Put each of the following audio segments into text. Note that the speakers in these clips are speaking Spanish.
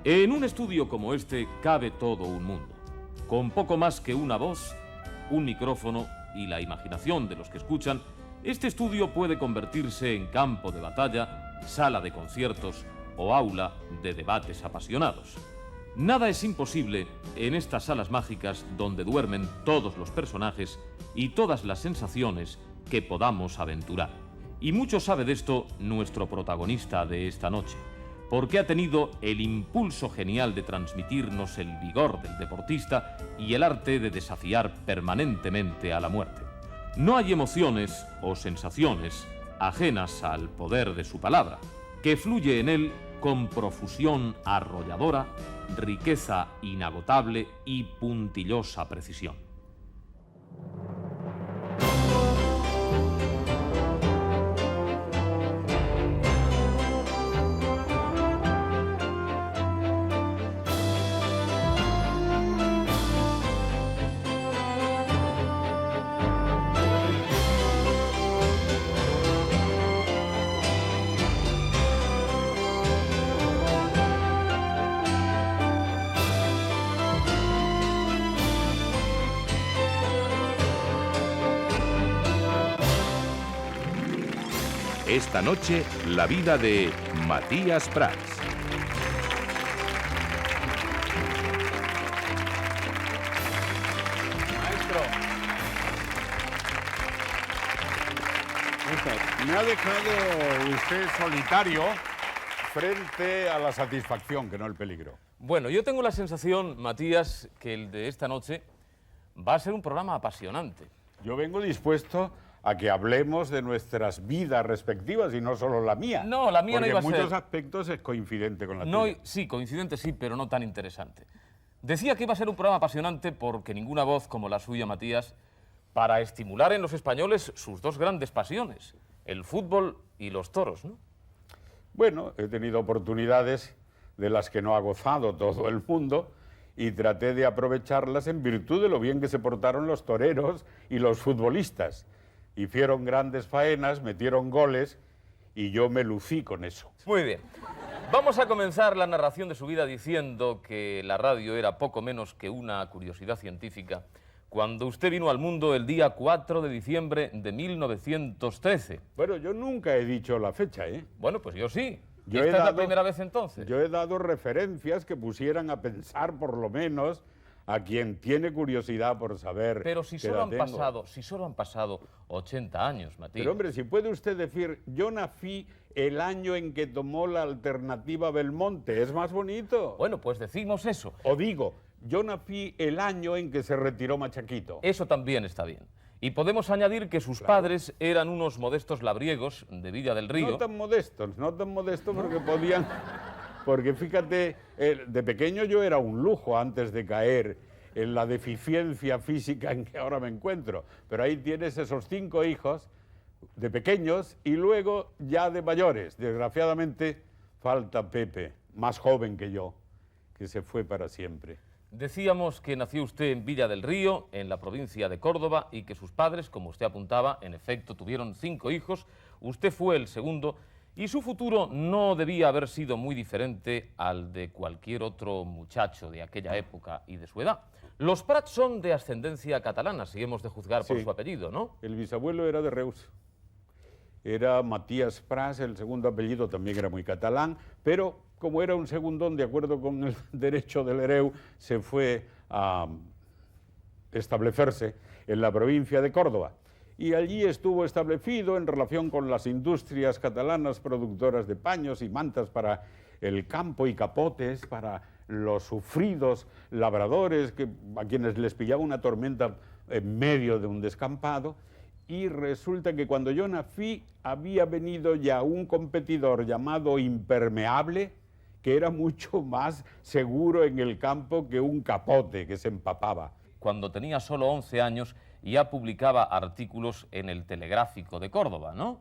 En un estudio como este cabe todo un mundo. Con poco más que una voz, un micrófono y la imaginación de los que escuchan, este estudio puede convertirse en campo de batalla, sala de conciertos o aula de debates apasionados. Nada es imposible en estas salas mágicas donde duermen todos los personajes y todas las sensaciones que podamos aventurar. Y mucho sabe de esto nuestro protagonista de esta noche, porque ha tenido el impulso genial de transmitirnos el vigor del deportista y el arte de desafiar permanentemente a la muerte. No hay emociones o sensaciones ajenas al poder de su palabra, que fluye en él con profusión arrolladora, riqueza inagotable y puntillosa precisión. Esta noche, la vida de Matías Prats. Maestro, me ha dejado usted solitario frente a la satisfacción, que no el peligro. Bueno, yo tengo la sensación, Matías, que el de esta noche va a ser un programa apasionante. Yo vengo dispuesto a que hablemos de nuestras vidas respectivas y no solo la mía. No, la mía no iba a ser. Porque en muchos aspectos es coincidente con la tuya. Sí, coincidente sí, pero no tan interesante. Decía que iba a ser un programa apasionante porque ninguna voz como la suya, Matías, para estimular en los españoles sus dos grandes pasiones, el fútbol y los toros, ¿no? Bueno, he tenido oportunidades de las que no ha gozado todo el mundo y traté de aprovecharlas en virtud de lo bien que se portaron los toreros y los futbolistas. Hicieron grandes faenas, metieron goles y yo me lucí con eso. Muy bien. Vamos a comenzar la narración de su vida diciendo que la radio era poco menos que una curiosidad científica cuando usted vino al mundo el día 4 de diciembre de 1913. Bueno, yo nunca he dicho la fecha, ¿eh? Bueno, pues yo sí. Yo ¿Esta es la primera vez entonces? Yo he dado referencias que pusieran a pensar, por lo menos, a quien tiene curiosidad por saber. Pero si solo han pasado 80 años, Matías. Pero hombre, si puede usted decir, yo nací el año en que tomó la alternativa Belmonte, es más bonito. Bueno, pues decimos eso. O digo, yo nací el año en que se retiró Machaquito. Eso también está bien. Y podemos añadir que sus padres eran unos modestos labriegos de Villa del Río. No tan modestos porque podían... Porque fíjate, de pequeño yo era un lujo antes de caer en la deficiencia física en que ahora me encuentro. Pero ahí tienes esos 5 hijos de pequeños y luego ya de mayores. Desgraciadamente falta Pepe, más joven que yo, que se fue para siempre. Decíamos que nació usted en Villa del Río, en la provincia de Córdoba, y que sus padres, como usted apuntaba, en efecto tuvieron 5 hijos. Usted fue el segundo. Y su futuro no debía haber sido muy diferente al de cualquier otro muchacho de aquella época y de su edad. Los Prats son de ascendencia catalana, si hemos de juzgar por su apellido, ¿no? El bisabuelo era de Reus. Era Matías Prats, el segundo apellido también era muy catalán, pero como era un segundón, de acuerdo con el derecho del hereu, se fue a establecerse en la provincia de Córdoba. Y allí estuvo establecido en relación con las industrias catalanas productoras de paños y mantas para el campo y capotes para los sufridos labradores a quienes les pillaba una tormenta en medio de un descampado. Y resulta que cuando yo nací había venido ya un competidor llamado Impermeable, que era mucho más seguro en el campo que un capote que se empapaba. Cuando tenía solo 11 años ya publicaba artículos en el Telegráfico de Córdoba, ¿no?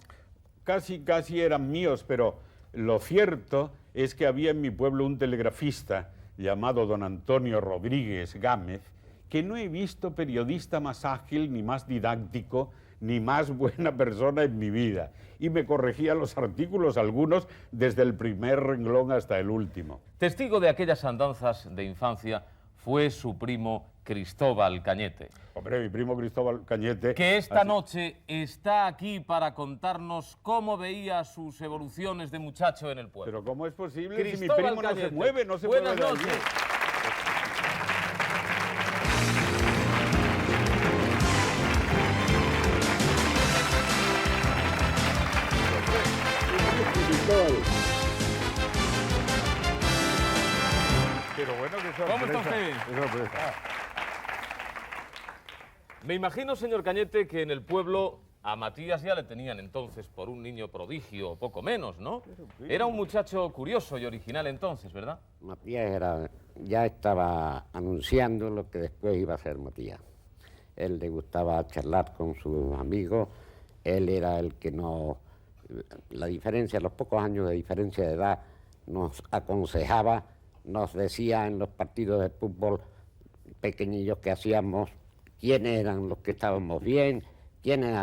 Casi eran míos, pero lo cierto es que había en mi pueblo un telegrafista llamado don Antonio Rodríguez Gámez, que no he visto periodista más ágil, ni más didáctico, ni más buena persona en mi vida. Y me corregía los artículos, algunos, desde el primer renglón hasta el último. Testigo de aquellas andanzas de infancia fue su primo Cristóbal Cañete. Hombre, mi primo Cristóbal Cañete... Que esta noche está aquí para contarnos cómo veía sus evoluciones de muchacho en el pueblo. Pero ¿cómo es posible si mi Cristóbal primo Cañete. no se mueve, no se Buenas mueve de allí? noches. Pero bueno, qué sorpresa. ¿Cómo está usted? Qué sorpresa. Me imagino, señor Cañete, que en el pueblo a Matías ya le tenían entonces por un niño prodigio, o poco menos, ¿no? Era un muchacho curioso y original entonces, ¿verdad? Matías ya estaba anunciando lo que después iba a ser Matías. Él le gustaba charlar con sus amigos, él era el que la diferencia, los pocos años de diferencia de edad, nos aconsejaba, nos decía en los partidos de fútbol pequeñillos que hacíamos quiénes eran los que estábamos bien, quiénes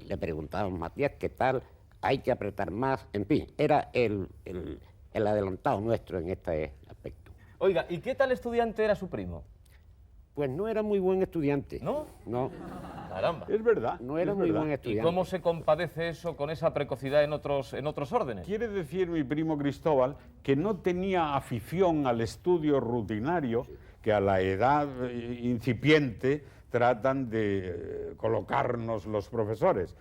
le preguntábamos, Matías, ¿qué tal? Hay que apretar más, en fin, era el adelantado nuestro en este aspecto. Oiga, ¿y qué tal estudiante era su primo? Pues no era muy buen estudiante. ¿No? No, Caramba. Es verdad. no era es muy verdad. buen ¿Y estudiante. cómo se compadece eso con esa precocidad en otros órdenes? Quiere decir mi primo Cristóbal que no tenía afición al estudio rutinario que a la edad incipiente tratan de colocarnos los profesores.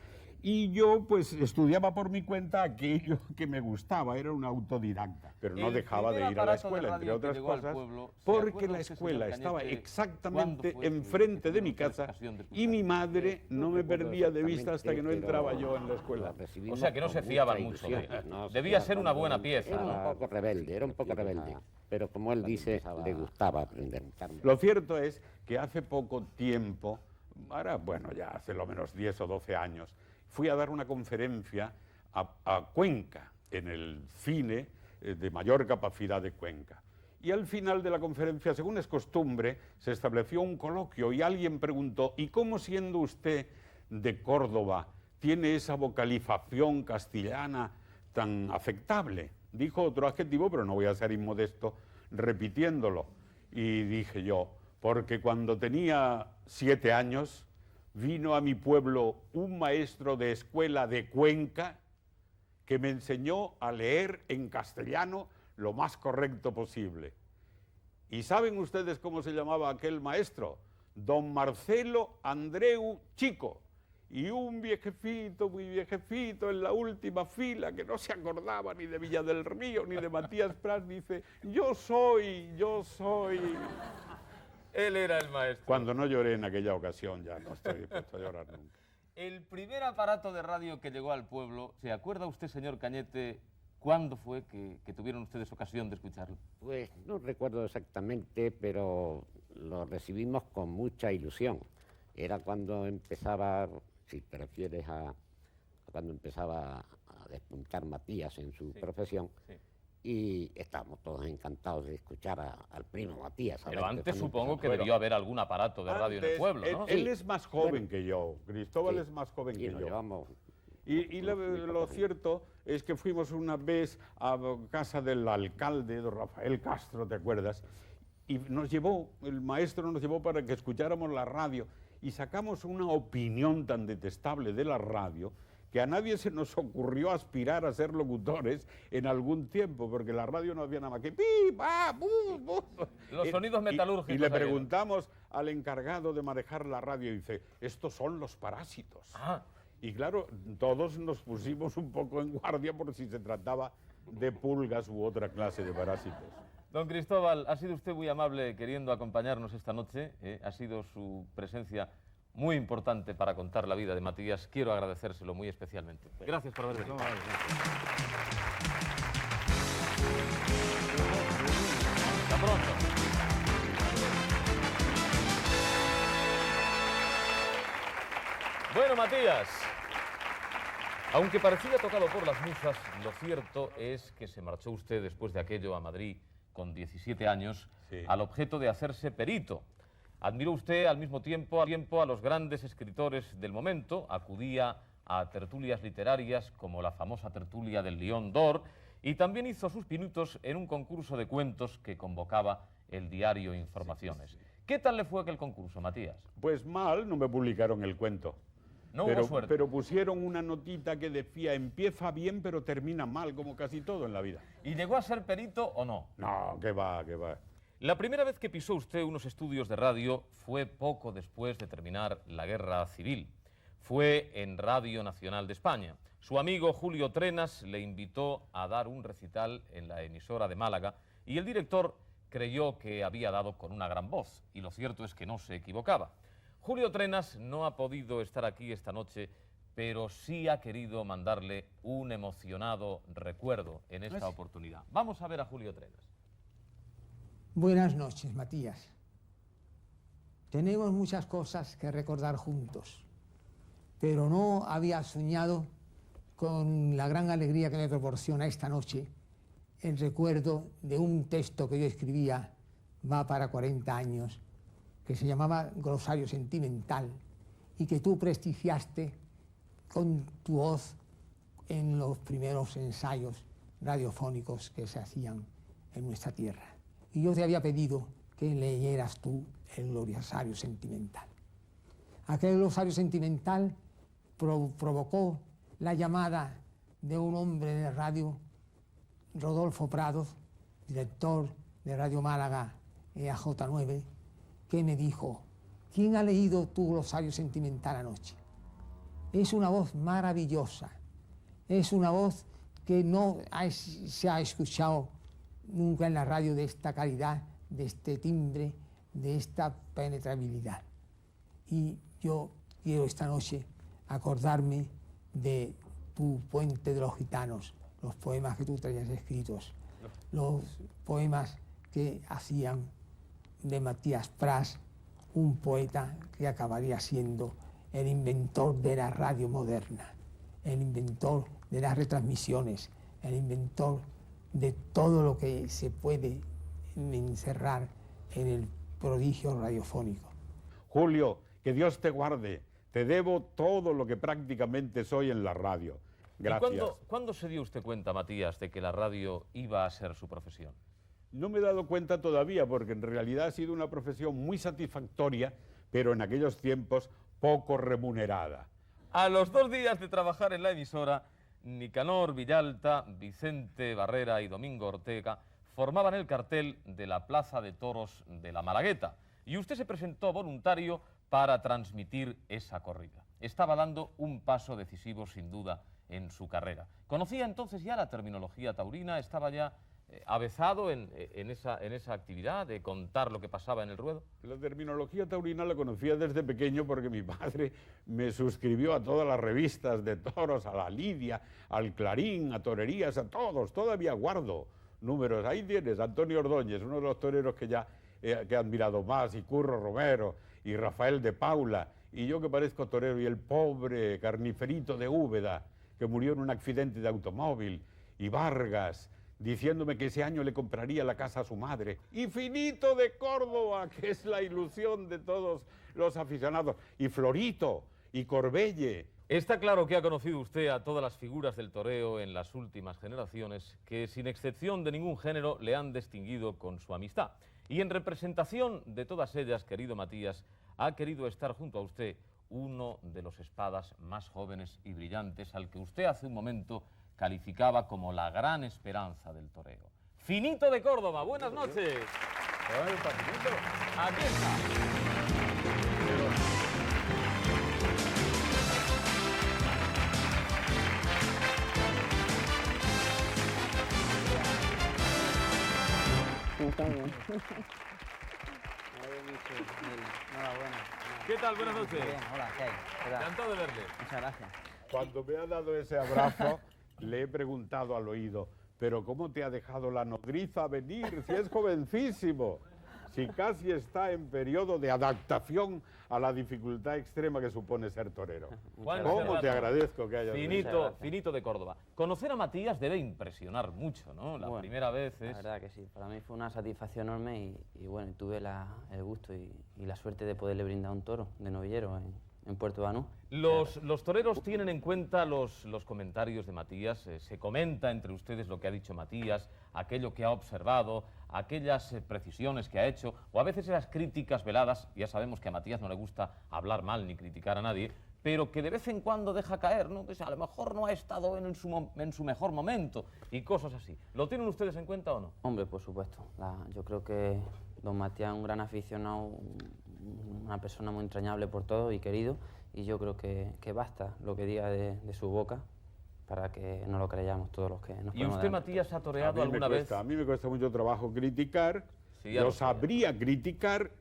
Y yo, pues, estudiaba por mi cuenta aquello que me gustaba, era un autodidacta. Pero no El dejaba de primer ir a la aparato de escuela, radio entre que otras llegó al cosas, pueblo, ¿se porque acuerda la usted, escuela señor estaba Cañete, exactamente cuándo fue enfrente que de mi tuvieron casa ocasión de y mi madre Pues, no no me recuerdo perdía de vista hasta que no exactamente, entraba pero yo en la escuela. lo recibimos O sea, que no con se fiaban mucha mucho de ilusión. él. No se Debía fiaban ser una con buena él. pieza, Era ¿no? un poco rebelde, era un poco rebelde. Pero como él dice, le gustaba aprender. Lo cierto es que hace poco tiempo, ahora, bueno, ya hace lo menos 10 o 12 años, fui a dar una conferencia a Cuenca, en el cine de mayor capacidad de Cuenca. Y al final de la conferencia, según es costumbre, se estableció un coloquio y alguien preguntó, ¿y cómo siendo usted de Córdoba tiene esa vocalización castellana tan aceptable? Dijo otro adjetivo, pero no voy a ser inmodesto repitiéndolo. Y dije yo, porque cuando tenía 7 años, vino a mi pueblo un maestro de escuela de Cuenca que me enseñó a leer en castellano lo más correcto posible. ¿Y saben ustedes cómo se llamaba aquel maestro? Don Marcelo Andreu Chico. Y un viejecito, muy viejecito, en la última fila, que no se acordaba ni de Villa del Río, ni de Matías Prats, dice, yo soy. Él era el maestro. Cuando no lloré en aquella ocasión, ya no estoy dispuesto a llorar nunca. El primer aparato de radio que llegó al pueblo, ¿se acuerda usted, señor Cañete, cuándo fue que tuvieron ustedes ocasión de escucharlo? Pues no recuerdo exactamente, pero lo recibimos con mucha ilusión. Era cuando empezaba, si te refieres a cuando empezaba a despuntar Matías en su profesión, sí. Y estábamos todos encantados de escuchar al primo Matías. Pero antes cuando supongo que empezaba. debió haber algún aparato de radio en el pueblo, ¿no? Él Sí. es más joven Bueno, que yo, Cristóbal sí. es más joven Y que nos yo. llevamos Y lo cierto es que fuimos una vez a casa del alcalde, don Rafael Castro, ¿te acuerdas? Y el maestro nos llevó para que escucháramos la radio y sacamos una opinión tan detestable de la radio que a nadie se nos ocurrió aspirar a ser locutores en algún tiempo, porque la radio no había nada más que pi, pa, bu, bu. Los sonidos metalúrgicos. Y le aquellos. preguntamos al encargado de manejar la radio y dice, estos son los parásitos. Ah, Y claro, todos nos pusimos un poco en guardia por si se trataba de pulgas u otra clase de parásitos. don Cristóbal, ha sido usted muy amable queriendo acompañarnos esta noche. Ha sido su presencia muy importante para contar la vida de Matías. Quiero agradecérselo muy especialmente. Gracias por haber venido. Hasta pronto. Bueno, Matías, aunque parecía tocado por las musas, lo cierto es que se marchó usted después de aquello a Madrid con 17 años Sí. al objeto de hacerse perito. Admiró usted al mismo tiempo a los grandes escritores del momento, acudía a tertulias literarias como la famosa tertulia del Lion d'Or, y también hizo sus pinitos en un concurso de cuentos que convocaba el diario Informaciones. ¿Qué tal le fue aquel concurso, Matías? Pues mal, no me publicaron el cuento. No hubo suerte. Pero pusieron una notita que decía, empieza bien pero termina mal, como casi todo en la vida. ¿Y llegó a ser perito o no? No, que va, que va. La primera vez que pisó usted unos estudios de radio fue poco después de terminar la Guerra Civil. Fue en Radio Nacional de España. Su amigo Julio Trenas le invitó a dar un recital en la emisora de Málaga y el director creyó que había dado con una gran voz, y lo cierto es que no se equivocaba. Julio Trenas no ha podido estar aquí esta noche, pero sí ha querido mandarle un emocionado recuerdo en esta oportunidad. Vamos a ver a Julio Trenas. Buenas noches, Matías. Tenemos muchas cosas que recordar juntos, pero no había soñado con la gran alegría que me proporciona esta noche el recuerdo de un texto que yo escribía, va para 40 años, que se llamaba Glosario Sentimental, y que tú prestigiaste con tu voz en los primeros ensayos radiofónicos que se hacían en nuestra tierra. Y yo te había pedido que leyeras tú el Glosario Sentimental. Aquel Glosario Sentimental provocó la llamada de un hombre de radio, Rodolfo Prados, director de Radio Málaga EAJ9, que me dijo: ¿quién ha leído tu Glosario Sentimental anoche? Es una voz maravillosa, es una voz que no se ha escuchado nunca en la radio, de esta calidad, de este timbre, de esta penetrabilidad. Y yo quiero esta noche acordarme de tu Puente de los Gitanos, los poemas que tú traías escritos, los poemas que hacían de Matías Prats, un poeta que acabaría siendo el inventor de la radio moderna, el inventor de las retransmisiones, el inventor de todo lo que se puede encerrar en el prodigio radiofónico. Julio, que Dios te guarde. Te debo todo lo que prácticamente soy en la radio. Gracias. ¿Y cuándo se dio usted cuenta, Matías, de que la radio iba a ser su profesión? No me he dado cuenta todavía, porque en realidad ha sido una profesión muy satisfactoria, pero en aquellos tiempos poco remunerada. A los 2 días de trabajar en la emisora, Nicanor Villalta, Vicente Barrera y Domingo Ortega formaban el cartel de la Plaza de Toros de la Malagueta, y usted se presentó voluntario para transmitir esa corrida. Estaba dando un paso decisivo, sin duda, en su carrera. ¿Conocía entonces ya la terminología taurina? ¿Estaba ya avezado en esa actividad de contar lo que pasaba en el ruedo? La terminología taurina la conocía desde pequeño porque mi padre me suscribió a todas las revistas de toros, a la Lidia, al Clarín, a Torerías, a todos. Todavía guardo números. Ahí tienes Antonio Ordóñez, uno de los toreros que he admirado más, y Curro Romero, y Rafael de Paula, y yo que parezco torero, y el pobre Carniferito de Úbeda, que murió en un accidente de automóvil, y Vargas, diciéndome que ese año le compraría la casa a su madre, y Finito de Córdoba, que es la ilusión de todos los aficionados, y Florito, y Corbelle. Está claro que ha conocido usted a todas las figuras del toreo en las últimas generaciones, que sin excepción de ningún género le han distinguido con su amistad. Y en representación de todas ellas, querido Matías, ha querido estar junto a usted uno de los espadas más jóvenes y brillantes, al que usted hace un momento calificaba como la gran esperanza del toreo. Finito de Córdoba, buenas noches. Aquí está. Enhorabuena. ¿Qué tal? Buenas noches. Muy bien, hola, ¿qué hay? ¿Qué tal? Encantado de verle. Muchas gracias. Cuando me ha dado ese abrazo, le he preguntado al oído, ¿pero cómo te ha dejado la nodriza venir si es jovencísimo? si casi está en periodo de adaptación a la dificultad extrema que supone ser torero. Juan ¿Cómo Serrano, te agradezco que hayas venido? Finito de Córdoba. Conocer a Matías debe impresionar mucho, ¿no? La Bueno, primera vez es... La verdad que sí, para mí fue una satisfacción enorme y bueno, tuve el gusto y la suerte de poderle brindar un toro de novillero en Puerto Banús. Los toreros tienen en cuenta los comentarios de Matías, se comenta entre ustedes lo que ha dicho Matías, aquello que ha observado, aquellas precisiones que ha hecho, o a veces esas críticas veladas. Ya sabemos que a Matías no le gusta hablar mal ni criticar a nadie, pero que de vez en cuando deja caer, ¿no? Pues a lo mejor no ha estado en su mejor momento y cosas así. ¿Lo tienen ustedes en cuenta o no? Hombre, por supuesto, yo creo que don Matías es un gran aficionado, una persona muy entrañable por todo y querido, y yo creo que basta lo que diga de su boca para que no lo creyamos todos los que nos ¿Y usted, Matías, ha toreado alguna vez? A mí me cuesta mucho trabajo criticar, Sí, ya yo lo sé. sabría criticar,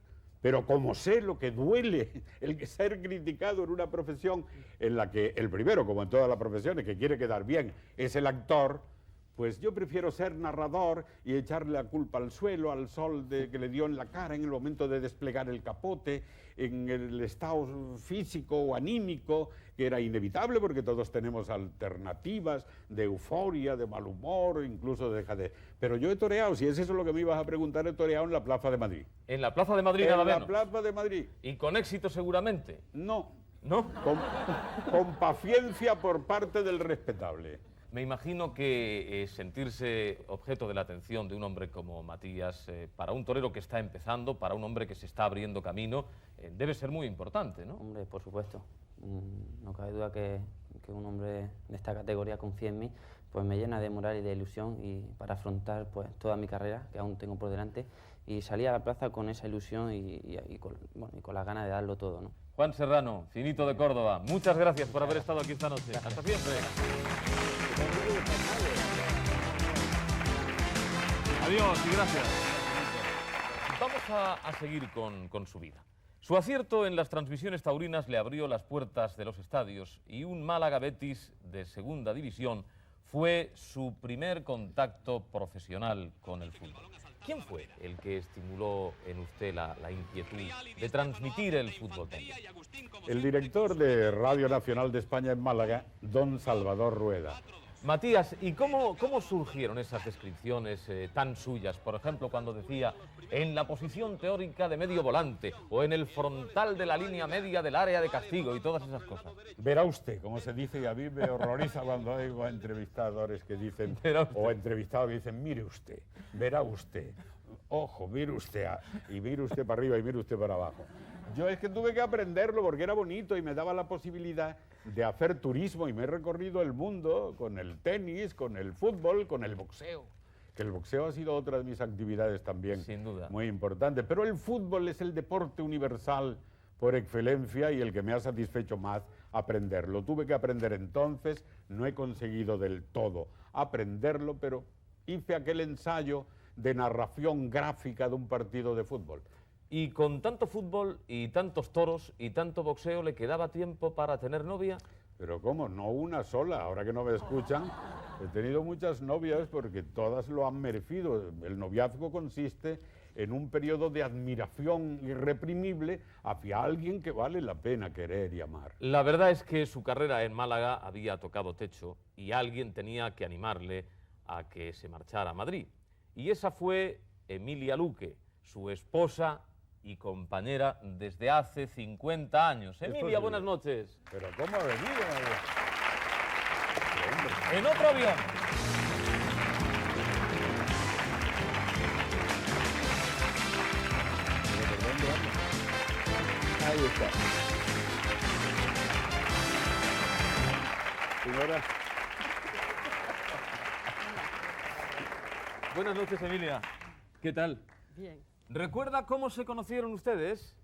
pero como sé lo que duele el ser criticado en una profesión en la que el primero, como en todas las profesiones, que quiere quedar bien, es el actor, pues yo prefiero ser narrador y echarle la culpa al suelo, al sol que le dio en la cara en el momento de desplegar el capote, en el estado físico o anímico, que era inevitable porque todos tenemos alternativas de euforia, de mal humor, incluso de dejadez. Pero yo he toreado, si es eso lo que me ibas a preguntar, he toreado en la Plaza de Madrid. En la Plaza de Madrid, nada En la menos. Plaza de Madrid, Y con éxito seguramente, no, ¿no? con paciencia por parte del respetable. Me imagino que sentirse objeto de la atención de un hombre como Matías, para un torero que está empezando, para un hombre que se está abriendo camino, debe ser muy importante, ¿no? Hombre, por supuesto. No cabe duda que un hombre de esta categoría confíe en mí, pues me llena de moral y de ilusión y para afrontar pues toda mi carrera, que aún tengo por delante, y salir a la plaza con esa ilusión y con las ganas de darlo todo, ¿no? Juan Serrano, Finito de Córdoba, muchas gracias por haber estado aquí esta noche. Hasta siempre. Adiós y gracias. Vamos a seguir con su vida. Su acierto en las transmisiones taurinas le abrió las puertas de los estadios y un Málaga-Betis de segunda división fue su primer contacto profesional con el fútbol. ¿Quién fue el que estimuló en usted la inquietud de transmitir el fútbol también? El director de Radio Nacional de España en Málaga, don Salvador Rueda. Matías, ¿y cómo surgieron esas descripciones tan suyas? Por ejemplo, cuando decía en la posición teórica de medio volante o en el frontal de la línea media del área de castigo y todas esas cosas. Verá usted, como se dice, y a mí me horroriza cuando oigo a entrevistadores que dicen, Verá usted. o entrevistados que dicen, mire usted, verá usted, ojo, mire usted, y mire usted para arriba y mire usted para abajo. Yo es que tuve que aprenderlo porque era bonito y me daba la posibilidad de hacer turismo y me he recorrido el mundo con el tenis, con el fútbol, con el boxeo. Que el boxeo ha sido otra de mis actividades también. Sin duda. Muy importante. Pero el fútbol es el deporte universal por excelencia y el que me ha satisfecho más aprenderlo. Tuve que aprender entonces, no he conseguido del todo aprenderlo, pero hice aquel ensayo de narración gráfica de un partido de fútbol. ¿Y con tanto fútbol y tantos toros y tanto boxeo le quedaba tiempo para tener novia? Pero ¿cómo? No una sola. Ahora que no me escuchan, he tenido muchas novias porque todas lo han merecido. El noviazgo consiste en un periodo de admiración irreprimible hacia alguien que vale la pena querer y amar. La verdad es que su carrera en Málaga había tocado techo y alguien tenía que animarle a que se marchara a Madrid. Y esa fue Emilia Luque, su esposa y compañera desde hace 50 años. Emilia, posible. buenas noches. Pero ¿cómo ha venido? En otro avión. Ahí está. Señora, Buenas noches, Emilia. ¿Qué tal? Bien. ¿Recuerda cómo se conocieron ustedes?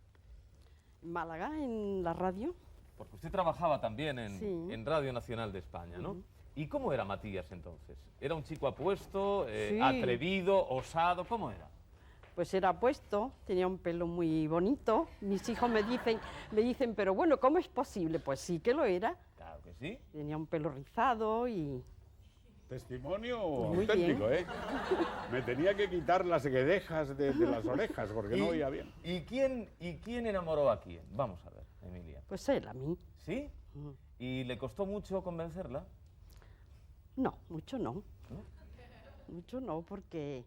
En Málaga, en la radio. Porque usted trabajaba también Sí. en Radio Nacional de España, ¿no? ¿Y cómo era Matías entonces? ¿Era un chico apuesto, Sí. atrevido, osado? ¿Cómo era? Pues era puesto, tenía un pelo muy bonito. Mis hijos me dicen, pero bueno, ¿cómo es posible? Pues sí que lo era. Claro que sí. Tenía un pelo rizado y testimonio Muy auténtico, bien. ¿eh? Me tenía que quitar las guedejas de las orejas porque no oía bien. ¿Y quién enamoró a quién? Vamos a ver, Emilia. Pues él a mí. ¿Sí? ¿Y le costó mucho convencerla? No, mucho no. Mucho no, porque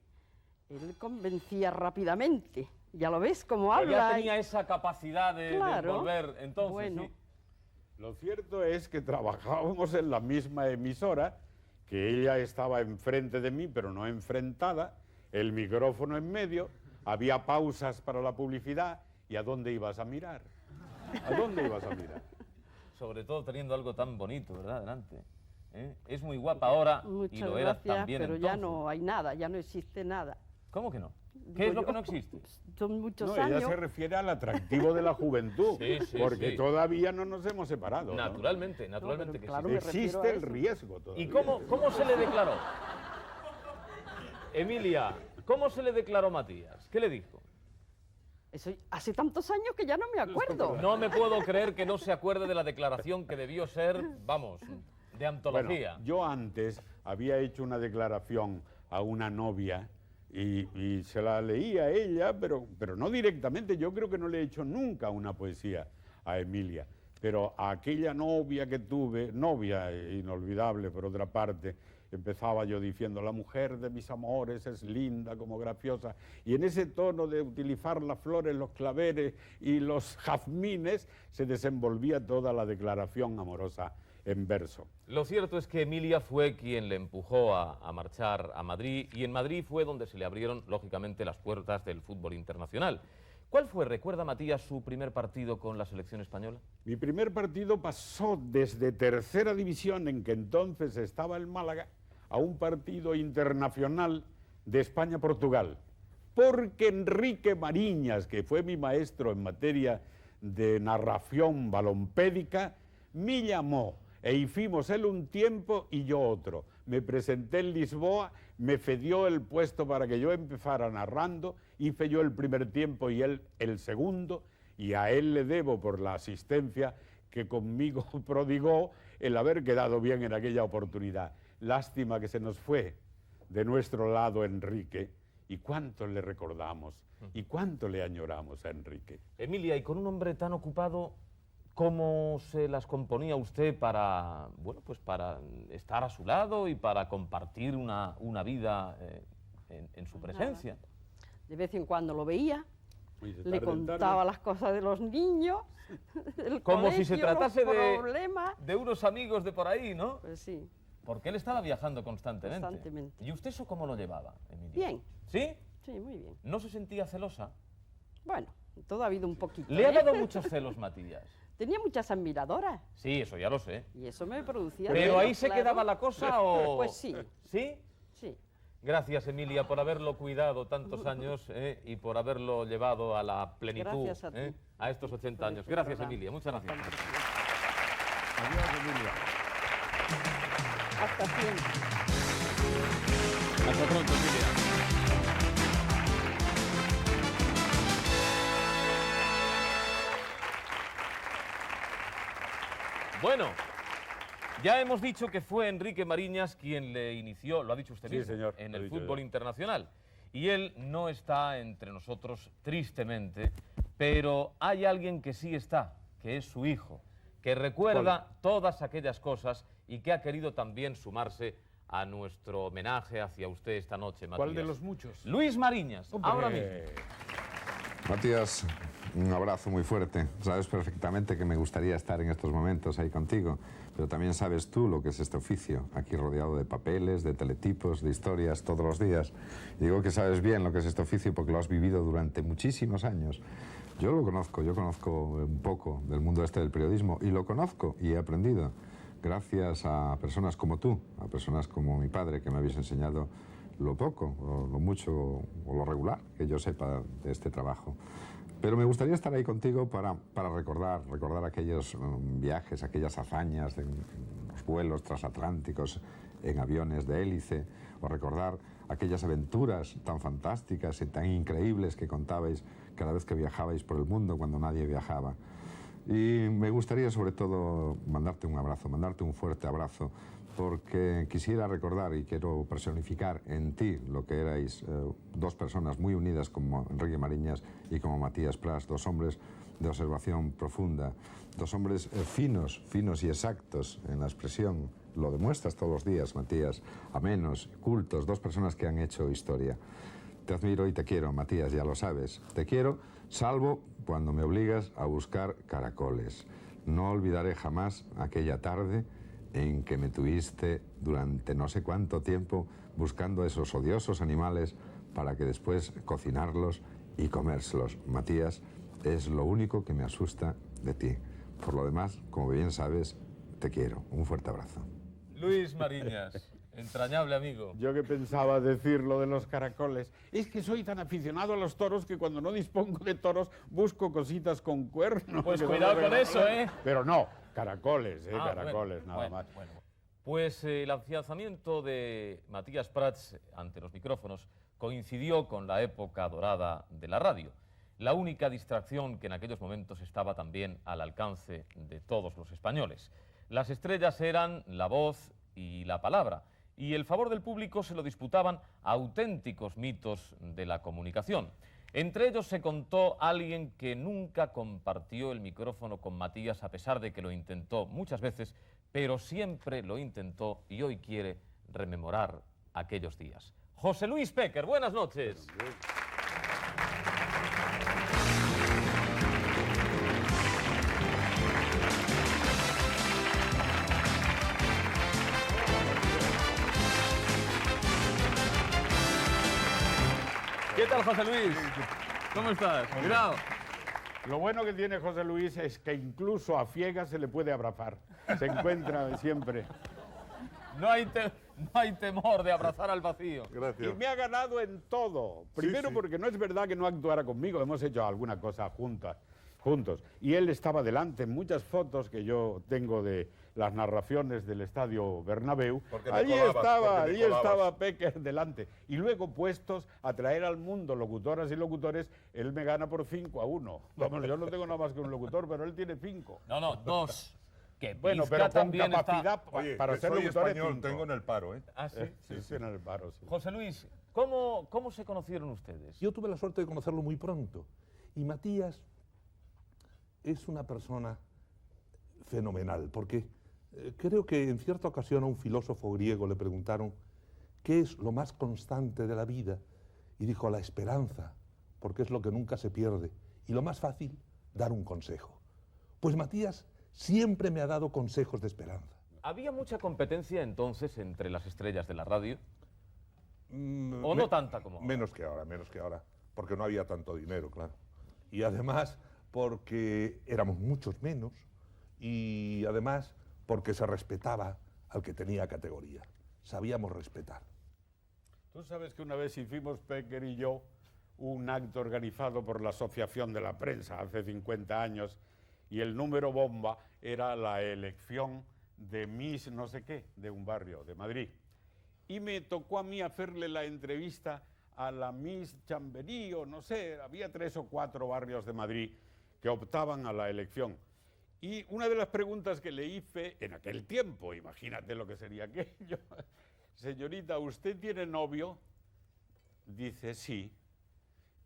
él convencía rápidamente. Ya lo ves cómo Pero habla. ya tenía esa capacidad de Claro. envolver, entonces, Bueno. sí. Lo cierto es que trabajábamos en la misma emisora, que ella estaba enfrente de mí, pero no enfrentada, el micrófono en medio, había pausas para la publicidad, ¿y a dónde ibas a mirar? ¿A dónde ibas a mirar? Sobre todo teniendo algo tan bonito, ¿verdad? Delante. ¿Eh? Es muy guapa ahora y Muchas lo era gracias, también pero entonces. ya no hay nada, ya no existe nada. ¿Cómo que no? Digo ¿Qué es lo yo, que no existe? Son muchos No, ella años. se refiere al atractivo de la juventud, Sí, sí, porque sí. todavía no nos hemos separado. ¿no? Naturalmente pero que claro, sí. me refiero Existe a el eso. riesgo todavía. ¿Y cómo se le declaró? Emilia, ¿cómo se le declaró Matías? ¿Qué le dijo? Eso hace tantos años que ya no me acuerdo. No me puedo creer que no se acuerde de la declaración que debió ser, vamos, de Bueno, antología. yo antes había hecho una declaración a una novia y se la leí a ella, pero no directamente. Yo creo que no le he hecho nunca una poesía a Emilia. Pero a aquella novia que tuve, novia inolvidable por otra parte, empezaba yo diciendo, la mujer de mis amores es linda como graciosa. Y en ese tono de utilizar las flores, los claveres y los jazmines, se desenvolvía toda la declaración amorosa en verso. Lo cierto es que Emilia fue quien le empujó a marchar a Madrid y en Madrid fue donde se le abrieron, lógicamente, las puertas del fútbol internacional. ¿Cuál fue, recuerda Matías, su primer partido con la selección española? Mi primer partido pasó desde tercera división, en que entonces estaba el Málaga, a un partido internacional de España-Portugal. Porque Enrique Mariñas, que fue mi maestro en materia de narración balompédica, me llamó e hicimos él un tiempo y yo otro. Me presenté en Lisboa, me cedió el puesto para que yo empezara narrando, hice yo el primer tiempo y él el segundo, y a él le debo por la asistencia que conmigo prodigó el haber quedado bien en aquella oportunidad. Lástima que se nos fue de nuestro lado Enrique, y cuánto le recordamos, y cuánto le añoramos a Enrique. Emilia, y con un hombre tan ocupado, ¿cómo se las componía usted para, bueno, pues para estar a su lado y para compartir una vida en su presencia? De vez en cuando lo veía, Muy de le tarde en tarde. contaba las cosas de los niños, del Como si se colegio, tratase los problemas. de unos amigos de por ahí, ¿no? Pues sí, Porque él estaba viajando constantemente. Constantemente. ¿Y usted eso cómo lo llevaba, Emilia? Bien. ¿Sí? sí, muy bien. ¿No se sentía celosa? Bueno, todo ha habido un poquito. ¿Le ha ¿eh? dado muchos celos, Matías? Tenía muchas admiradoras Sí, eso ya lo sé. y eso me producía... ¿Pero celos, ahí se claro. quedaba la cosa o...? Pues sí, ¿Sí? sí. Gracias, Emilia, por haberlo cuidado tantos años y por haberlo llevado a la plenitud Gracias a ti. a estos 80 por años. este Gracias, programa. Emilia. Muchas gracias. Adiós, Emilia. Hasta siempre. Hasta pronto, Emilia. Bueno, ya hemos dicho que fue Enrique Mariñas quien le inició, lo ha dicho usted Sí, mismo, señor, en lo he el dicho fútbol yo. internacional. Y él no está entre nosotros, tristemente, pero hay alguien que sí está, que es su hijo, que recuerda todas aquellas cosas y que ha querido también sumarse a nuestro homenaje hacia usted esta noche, Matías. ¿Cuál de los muchos? Luis Mariñas, ahora mismo. Matías, un abrazo muy fuerte. Sabes perfectamente que me gustaría estar en estos momentos ahí contigo, pero también sabes tú lo que es este oficio, aquí rodeado de papeles, de teletipos, de historias todos los días. Y digo que sabes bien lo que es este oficio porque lo has vivido durante muchísimos años. Yo lo conozco, yo conozco un poco del mundo este del periodismo y lo conozco y he aprendido gracias a personas como tú, a personas como mi padre que me habéis enseñado lo poco, o lo mucho o lo regular que yo sepa de este trabajo. Pero me gustaría estar ahí contigo para recordar aquellos viajes, aquellas hazañas en los vuelos transatlánticos, en aviones de hélice, o recordar aquellas aventuras tan fantásticas y tan increíbles que contabais cada vez que viajabais por el mundo cuando nadie viajaba. Y me gustaría sobre todo mandarte un abrazo, mandarte un fuerte abrazo porque quisiera recordar y quiero personificar en ti lo que erais dos personas muy unidas como Enrique Mariñas y como Matías Prats, dos hombres de observación profunda, dos hombres finos y exactos en la expresión. Lo demuestras todos los días, Matías, amenos, cultos, dos personas que han hecho historia. Te admiro y te quiero, Matías, ya lo sabes. Te quiero, salvo cuando me obligas a buscar caracoles. No olvidaré jamás aquella tarde en que me tuviste durante no sé cuánto tiempo buscando esos odiosos animales para que después cocinarlos y comérselos. Matías, es lo único que me asusta de ti. Por lo demás, como bien sabes, te quiero. Un fuerte abrazo. Luis Mariñas, entrañable amigo. Yo que pensaba decir lo de los caracoles. Es que soy tan aficionado a los toros que cuando no dispongo de toros busco cositas con cuernos. Pues cuidado con eso, ¿eh? Pero no, caracoles, caracoles, nada más. Bueno. Pues el afianzamiento de Matías Prats ante los micrófonos coincidió con la época dorada de la radio. La única distracción que en aquellos momentos estaba también al alcance de todos los españoles. Las estrellas eran la voz y la palabra, y el favor del público se lo disputaban auténticos mitos de la comunicación. Entre ellos se contó alguien que nunca compartió el micrófono con Matías, a pesar de que lo intentó muchas veces, pero siempre lo intentó y hoy quiere rememorar aquellos días. José Luis Péquer, buenas noches. ¿Qué tal, José Luis? ¿Cómo estás? Cuidado. Lo bueno que tiene José Luis es que incluso a ciegas se le puede abrazar. Se encuentra siempre. No hay temor de abrazar al vacío. Y me ha ganado en todo. Primero porque no es verdad que no actuara conmigo. Hemos hecho alguna cosa juntos. Y él estaba delante en muchas fotos que yo tengo de las narraciones del Estadio Bernabéu. Allí estaba Péquer delante. Y luego, puestos a traer al mundo locutoras y locutores, él me gana por 5-1. Vamos, yo no tengo nada más que un locutor, pero él tiene 5. No, 2. Que bueno, pero con también capacidad Oye, para ser soy locutor español, 5. tengo en el paro, ¿eh? Ah, sí. Sí, en el paro, sí. José Luis, ¿cómo se conocieron ustedes? Yo tuve la suerte de conocerlo muy pronto. Y Matías es una persona fenomenal, porque creo que en cierta ocasión a un filósofo griego le preguntaron ¿qué es lo más constante de la vida? Y dijo la esperanza, porque es lo que nunca se pierde. Y lo más fácil, dar un consejo. Pues Matías siempre me ha dado consejos de esperanza. ¿Había mucha competencia entonces entre las estrellas de la radio? ¿O no tanta como ahora? Menos que ahora, porque no había tanto dinero, claro. Y además porque éramos muchos menos y además porque se respetaba al que tenía categoría. Sabíamos respetar. Tú sabes que una vez hicimos, Péquer y yo, un acto organizado por la Asociación de la Prensa hace 50 años y el número bomba era la elección de Miss no sé qué, de un barrio de Madrid. Y me tocó a mí hacerle la entrevista a la Miss Chamberí, o no sé, había 3 o 4 barrios de Madrid que optaban a la elección. Y una de las preguntas que le hice en aquel tiempo, imagínate lo que sería aquello, señorita, ¿usted tiene novio? Dice, sí.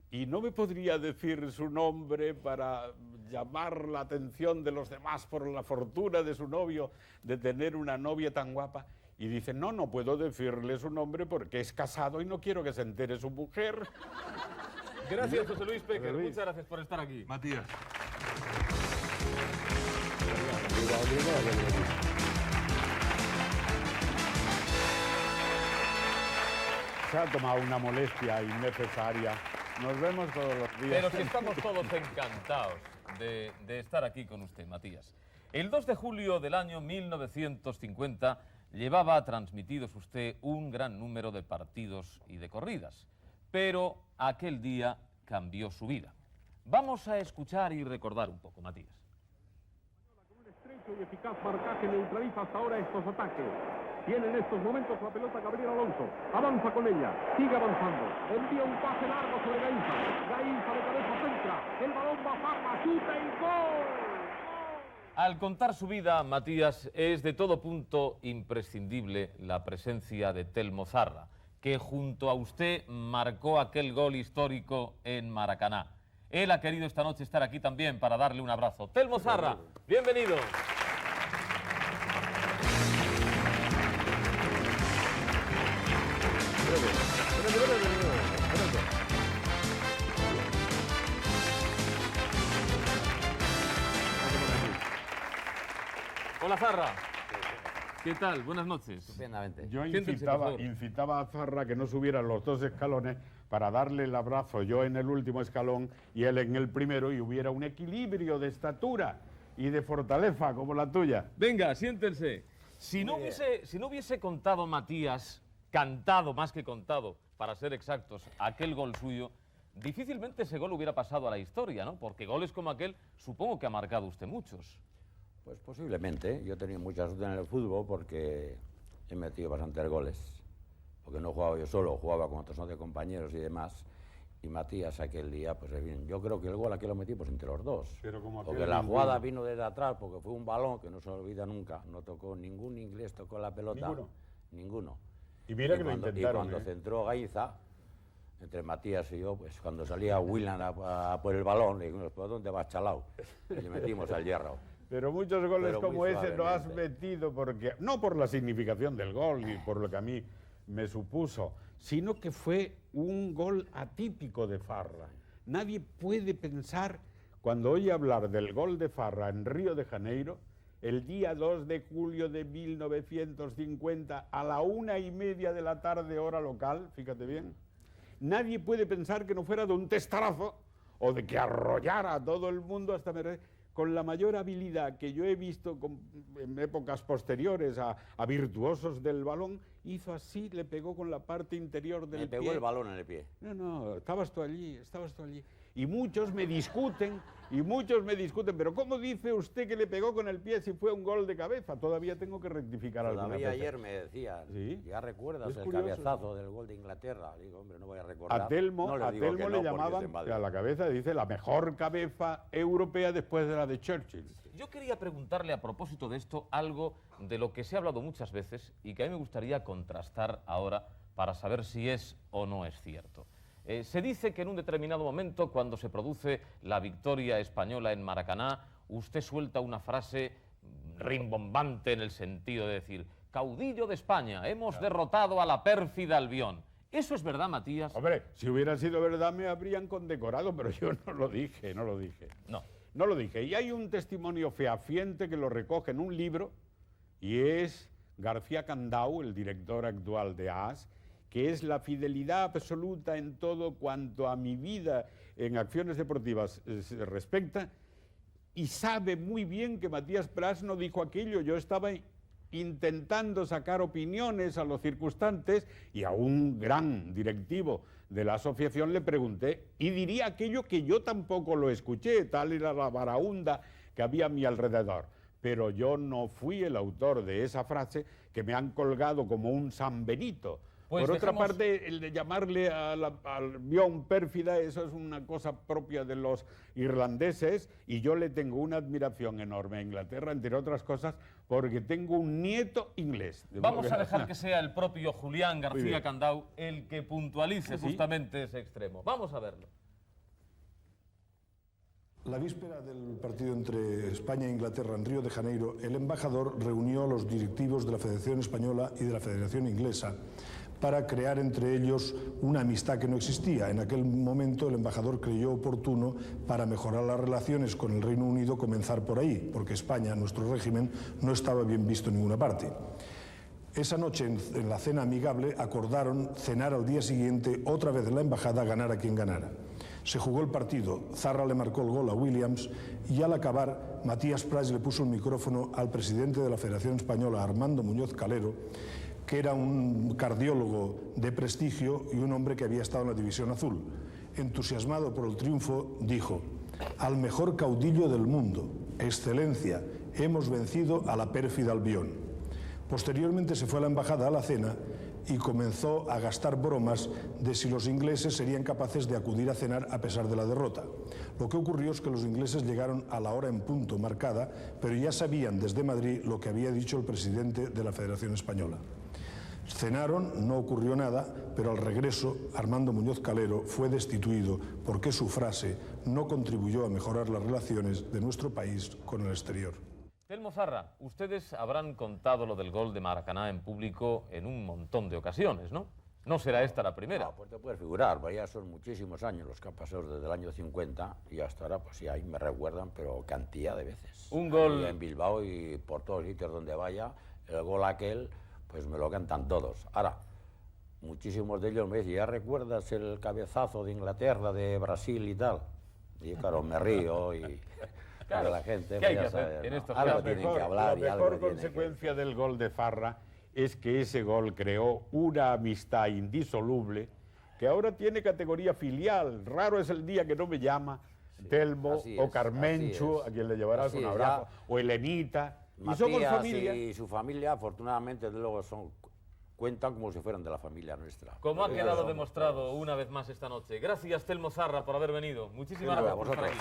¿Y no me podría decir su nombre para llamar la atención de los demás por la fortuna de su novio de tener una novia tan guapa? Y dice, no puedo decirle su nombre porque es casado y no quiero que se entere su mujer. Gracias, José Luis Péquer. Muchas gracias por estar aquí. Matías. Se ha tomado una molestia innecesaria. Nos vemos todos los días. Pero si estamos todos encantados de estar aquí con usted, Matías. El 2 de julio del año 1950 llevaba transmitidos usted un gran número de partidos y de corridas, pero aquel día cambió su vida. Vamos a escuchar y recordar un poco, Matías. Con un estrecho y eficaz marcaje neutraliza hasta ahora estos ataques. Tiene en estos momentos la pelota Gabriel Alonso. Avanza con ella, sigue avanzando. Envía un pase largo sobre Gainza. Gainza de cabeza centra. El balón va a Parma, chuta y ¡gol! Al contar su vida, Matías, es de todo punto imprescindible la presencia de Telmo Zarra, que junto a usted marcó aquel gol histórico en Maracaná. Él ha querido esta noche estar aquí también para darle un abrazo. Telmo Zarra, bienvenido. Hola, Zarra. ¿Qué tal? Buenas noches. Estupendamente. Yo Siéntense, por favor. incitaba a Zarra que no subiera los 2 escalones para darle el abrazo yo en el último escalón y él en el primero, y hubiera un equilibrio de estatura y de fortaleza como la tuya. Venga, siéntense. Si no hubiese contado Matías, cantado más que contado, para ser exactos, aquel gol suyo, difícilmente ese gol hubiera pasado a la historia, ¿no? Porque goles como aquel supongo que ha marcado usted muchos. Pues posiblemente. Yo he tenido mucha suerte en el fútbol porque he metido bastantes goles. Porque no jugaba yo solo, jugaba con otros 11 compañeros y demás. Y Matías aquel día, pues bien, yo creo que el gol aquí lo metí pues entre los dos. Pero como porque la jugada vino desde atrás, porque fue un balón que no se olvida nunca. No tocó ningún inglés, tocó la pelota. ¿Ninguno? Ninguno. Y mira que lo intentaron. Y cuando centró Gaiza, entre Matías y yo, pues cuando salía Willan a por el balón, le dijimos, ¿por dónde vas, chalao? Y le metimos al hierro. Pero muchos goles Pero como muy ese lo has suavemente. metido porque, no por la significación del gol ni por lo que a mí me supuso, sino que fue un gol atípico de Zarra. Nadie puede pensar, cuando oye hablar del gol de Zarra en Río de Janeiro, el día 2 de julio de 1950 a la 1:30 de la tarde hora local, fíjate bien, nadie puede pensar que no fuera de un testarazo o de que arrollara a todo el mundo hasta con la mayor habilidad que yo he visto en épocas posteriores a virtuosos del balón, hizo así, le pegó con la parte interior del pie. Me pegó el balón en el pie. No, estabas tú allí. Y muchos me discuten, pero ¿cómo dice usted que le pegó con el pie si fue un gol de cabeza? Todavía tengo que rectificar alguna Todavía vez. ayer me decían, ¿Sí? ¿ya recuerdas Es el curioso. cabezazo del gol de Inglaterra? Digo, hombre, no voy a recordar. A Telmo, No a digo Telmo que le no, porque llamaban es de Madrid. a la cabeza, dice, la mejor cabeza europea después de la de Churchill. Yo quería preguntarle a propósito de esto algo de lo que se ha hablado muchas veces y que a mí me gustaría contrastar ahora para saber si es o no es cierto. Se dice que en un determinado momento, cuando se produce la victoria española en Maracaná, usted suelta una frase rimbombante en el sentido de decir, caudillo de España, hemos derrotado a la pérfida Albión. ¿Eso es verdad, Matías? Hombre, si hubiera sido verdad me habrían condecorado, pero yo no lo dije. No lo dije. Y hay un testimonio fehaciente que lo recoge en un libro, y es García Candau, el director actual de AS, que es la fidelidad absoluta en todo cuanto a mi vida en acciones deportivas se respecta, y sabe muy bien que Matías Prats no dijo aquello. Yo estaba intentando sacar opiniones a los circunstantes y a un gran directivo de la asociación le pregunté y diría aquello que yo tampoco lo escuché, tal era la baraúnda que había a mi alrededor. Pero yo no fui el autor de esa frase que me han colgado como un San Benito. Pues por otra dejemos... parte, el de llamarle al Albión pérfida, eso es una cosa propia de los irlandeses, y yo le tengo una admiración enorme a Inglaterra, entre otras cosas, porque tengo un nieto inglés. Vamos a dejar que sea el propio Julián Muy García bien. Candau el que puntualice ¿Sí? justamente ese extremo. Vamos a verlo. La víspera del partido entre España e Inglaterra en Río de Janeiro, el embajador reunió a los directivos de la Federación Española y de la Federación Inglesa para crear entre ellos una amistad que no existía. En aquel momento el embajador creyó oportuno, para mejorar las relaciones con el Reino Unido, comenzar por ahí, porque España, nuestro régimen, no estaba bien visto en ninguna parte. Esa noche, en la cena amigable, acordaron cenar al día siguiente otra vez en la embajada, ganara quien ganara. Se jugó el partido, Zarra le marcó el gol a Williams y al acabar Matías Prats le puso el micrófono al presidente de la Federación Española, Armando Muñoz Calero, que era un cardiólogo de prestigio y un hombre que había estado en la División Azul. Entusiasmado por el triunfo, dijo: al mejor caudillo del mundo, Excelencia, hemos vencido a la pérfida Albión. Posteriormente se fue a la embajada a la cena y comenzó a gastar bromas de si los ingleses serían capaces de acudir a cenar a pesar de la derrota. Lo que ocurrió es que los ingleses llegaron a la hora en punto marcada, pero ya sabían desde Madrid lo que había dicho el presidente de la Federación Española. Cenaron, no ocurrió nada, pero al regreso Armando Muñoz Calero fue destituido porque su frase no contribuyó a mejorar las relaciones de nuestro país con el exterior. Telmo Zarra, ustedes habrán contado lo del gol de Maracaná en público en un montón de ocasiones, ¿no? No será esta la primera. No, pues te puedes figurar, pues ya son muchísimos años los que han pasado desde el año 50 y hasta ahora, pues sí, ahí me recuerdan, pero cantidad de veces. Un gol... Y en Bilbao y por todos sitios donde vaya, el gol aquel, pues me lo cantan todos. Ahora, muchísimos de ellos me dicen, ¿ya recuerdas el cabezazo de Inglaterra, de Brasil y tal? Y claro, me río y... Claro, la gente, ¿qué hay pues, que ya hacer sabe, en ¿no? estos Algo casos? tienen que hablar y La algo mejor tienen consecuencia del gol de Zarra es que ese gol creó una amistad indisoluble que ahora tiene categoría filial. Raro es el día que no me llama Telmo o Carmenchu, a quien le llevarás un abrazo, o Elenita. Y somos Matías familia. y su familia, afortunadamente, desde luego cuentan como si fueran de la familia nuestra. Como ha quedado demostrado una vez más esta noche. Gracias, Telmo Zarra, por haber venido. Muchísimas gracias por estar aquí.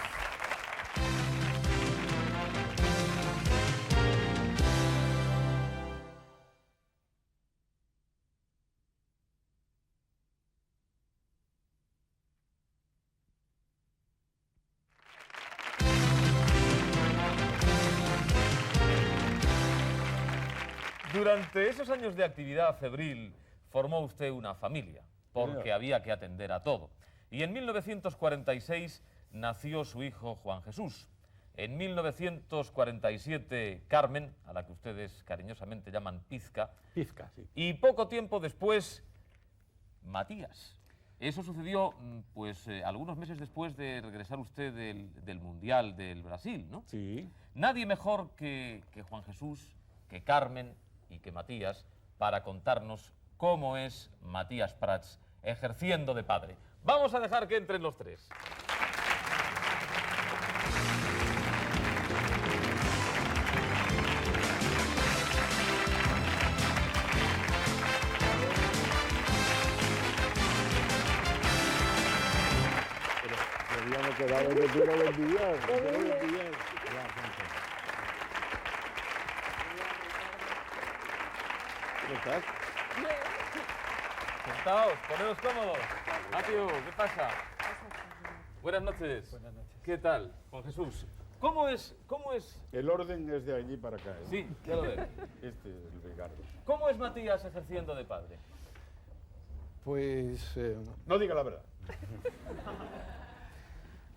Durante esos años de actividad febril formó usted una familia, porque había que atender a todo. Y en 1946 nació su hijo Juan Jesús. En 1947 Carmen, a la que ustedes cariñosamente llaman Pizca. Pizca, sí. Y poco tiempo después, Matías. Eso sucedió, pues, algunos meses después de regresar usted del Mundial del Brasil, ¿no? Sí. Nadie mejor que Juan Jesús, que Carmen y que Matías para contarnos cómo es Matías Prats ejerciendo de padre. Vamos a dejar que entren los tres. Habíamos quedado que tú no lo envidias. ¿Cómo estás? Sentaos, poneros cómodos. Mateo, ¿qué pasa? Buenas noches. Buenas noches. ¿Qué tal, Juan Jesús? ¿Cómo es? El orden es de allí para acá. ¿eh? Sí, ya lo veo. Este es el Ricardo. ¿Cómo es Matías ejerciendo de padre? Pues... No diga la verdad.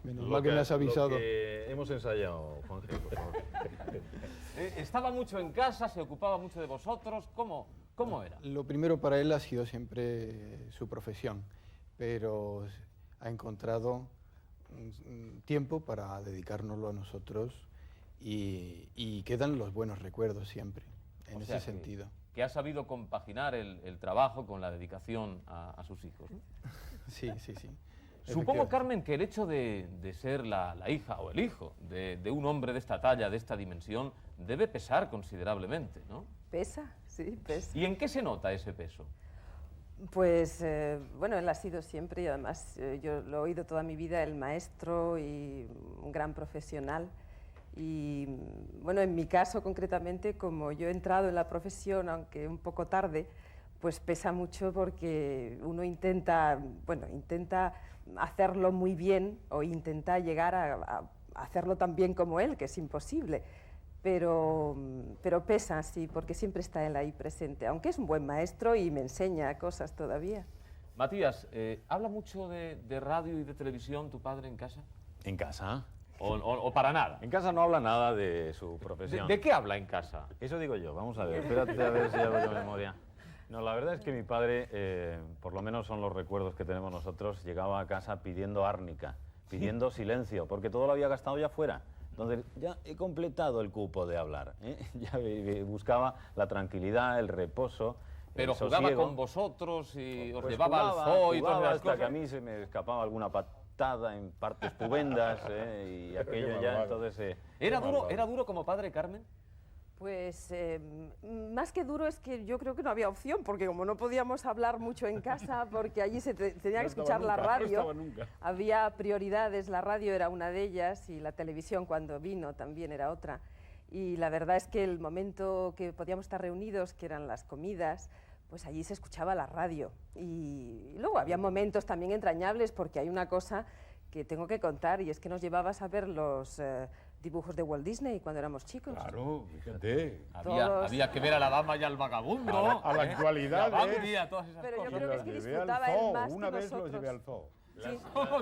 Menos mal que me has avisado. Lo que hemos ensayado, Juan Jesús, por favor. ¿Estaba mucho en casa? ¿Se ocupaba mucho de vosotros? ¿Cómo era? Lo primero para él ha sido siempre su profesión, pero ha encontrado tiempo para dedicárnoslo a nosotros y quedan los buenos recuerdos siempre, en ese sentido. Que ha sabido compaginar el trabajo con la dedicación a sus hijos, ¿no? Sí, sí, sí. Supongo, Carmen, que el hecho de ser la hija o el hijo de un hombre de esta talla, de esta dimensión, debe pesar considerablemente, ¿no? Pesa, sí, pesa. ¿Y en qué se nota ese peso? Pues, bueno, él ha sido siempre, y además yo lo he oído toda mi vida, el maestro y un gran profesional. Y, bueno, en mi caso concretamente, como yo he entrado en la profesión, aunque un poco tarde, pues pesa mucho porque uno intenta, bueno, intenta hacerlo muy bien o intenta llegar a hacerlo tan bien como él, que es imposible. Pero pesa, sí, porque siempre está él ahí presente, aunque es un buen maestro y me enseña cosas todavía. Matías, ¿habla mucho de radio y de televisión tu padre en casa? ¿En casa? ¿O para nada? En casa no habla nada de su profesión. ¿De qué habla en casa? Eso digo yo, vamos a ver, espérate a ver si hago yo memoria. No, la verdad es que mi padre, por lo menos son los recuerdos que tenemos nosotros, llegaba a casa pidiendo árnica, pidiendo silencio, porque todo lo había gastado ya fuera. Entonces, ya he completado el cupo de hablar, ¿eh? Ya buscaba la tranquilidad, el reposo, pero el jugaba sosiego. con vosotros y os Pues llevaba al zoo y todas jugaba las hasta cosas. que a mí se me escapaba alguna patada en partes pubendas, y aquello ya, entonces... ¿Era duro como padre, Carmen? Pues más que duro es que yo creo que no había opción, porque como no podíamos hablar mucho en casa, porque allí se tenía que escuchar la radio, había prioridades, la radio era una de ellas y la televisión cuando vino también era otra. Y la verdad es que el momento que podíamos estar reunidos, que eran las comidas, pues allí se escuchaba la radio. Y luego había momentos también entrañables, porque hay una cosa que tengo que contar, y es que nos llevabas a ver los dibujos de Walt Disney cuando éramos chicos. Claro, fíjate. Había que ver a la dama y al vagabundo. A la actualidad. Todas esas Pero cosas. yo creo que es que disfrutaba él más Una que vez nosotros. los llevé al zoo.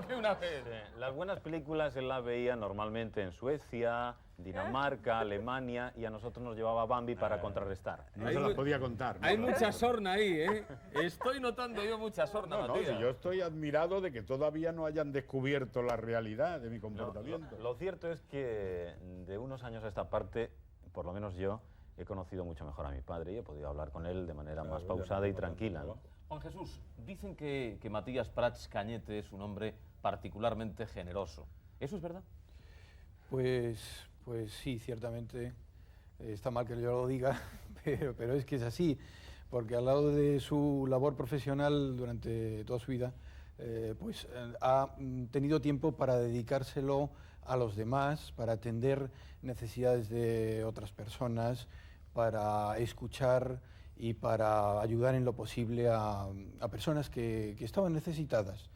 Que una vez. Las buenas películas él las veía normalmente en Suecia, Dinamarca, Alemania, y a nosotros nos llevaba Bambi para contrarrestar. No se las podía contar. Hay mucha sorna ahí, ¿eh? Estoy notando yo mucha sorna, No, Matías. si yo estoy admirado de que todavía no hayan descubierto la realidad de mi comportamiento. Lo cierto es que de unos años a esta parte, por lo menos yo, he conocido mucho mejor a mi padre y he podido hablar con él de manera más pausada y tranquila, ¿no? Juan Jesús, dicen que Matías Prats Cañete es un hombre particularmente generoso. ¿Eso es verdad? Pues sí, ciertamente. Está mal que yo lo diga, pero es que es así, porque al lado de su labor profesional durante toda su vida, ha tenido tiempo para dedicárselo a los demás, para atender necesidades de otras personas, para escuchar y para ayudar en lo posible a personas que estaban necesitadas.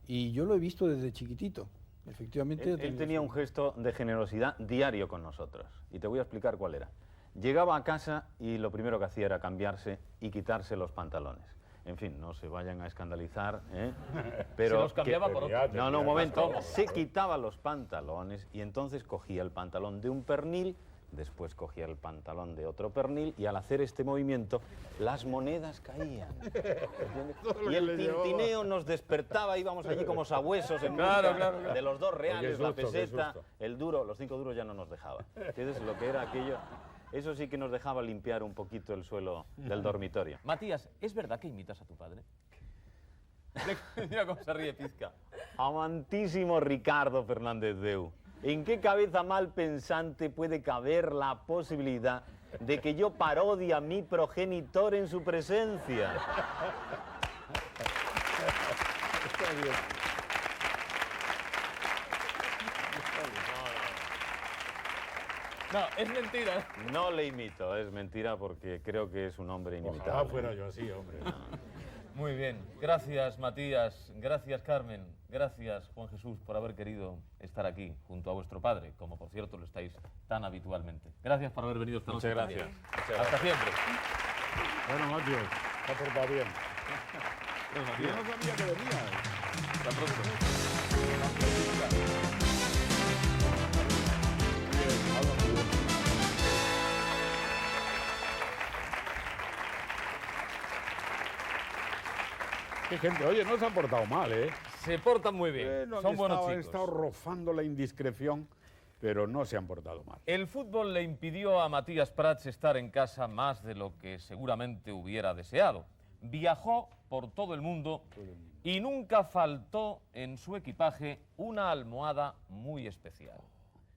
Y yo lo he visto desde chiquitito. Efectivamente. Él tenía un gesto de generosidad diario con nosotros. Y te voy a explicar cuál era. Llegaba a casa y lo primero que hacía era cambiarse y quitarse los pantalones. En fin, no se vayan a escandalizar, ¿eh? Pero se los cambiaba por otro. No, un momento. Se quitaba los pantalones y entonces cogía el pantalón de un pernil, después cogía el pantalón de otro pernil y al hacer este movimiento las monedas caían. Y el tintineo nos despertaba, íbamos allí como sabuesos en busca de los 2 reales, la peseta, el duro, los 5 duros ya no nos dejaba. ¿Entiendes lo que era aquello? Eso sí que nos dejaba limpiar un poquito el suelo del dormitorio. Matías, ¿es verdad que imitas a tu padre? Mira cómo se ríe Pizca. Amantísimo Ricardo Fernández Deu, ¿en qué cabeza mal pensante puede caber la posibilidad de que yo parodie a mi progenitor en su presencia? Está bien. No, es mentira. No le imito, es mentira porque creo que es un hombre inimitable. Ojalá fuera yo así, hombre. Muy bien. Gracias, Matías. Gracias, Carmen. Gracias, Juan Jesús, por haber querido estar aquí junto a vuestro padre, como por cierto lo estáis tan habitualmente. Gracias por haber venido esta noche. Muchas gracias. Hasta siempre. Bueno, Matías, te ha portado bien. Yo no sabía que venía. Hasta pronto. Qué gente, oye, no se han portado mal, ¿eh? Se portan muy bien, son buenos chicos. Han estado rozando la indiscreción, pero no se han portado mal. El fútbol le impidió a Matías Prats estar en casa más de lo que seguramente hubiera deseado. Viajó por todo el mundo y nunca faltó en su equipaje una almohada muy especial.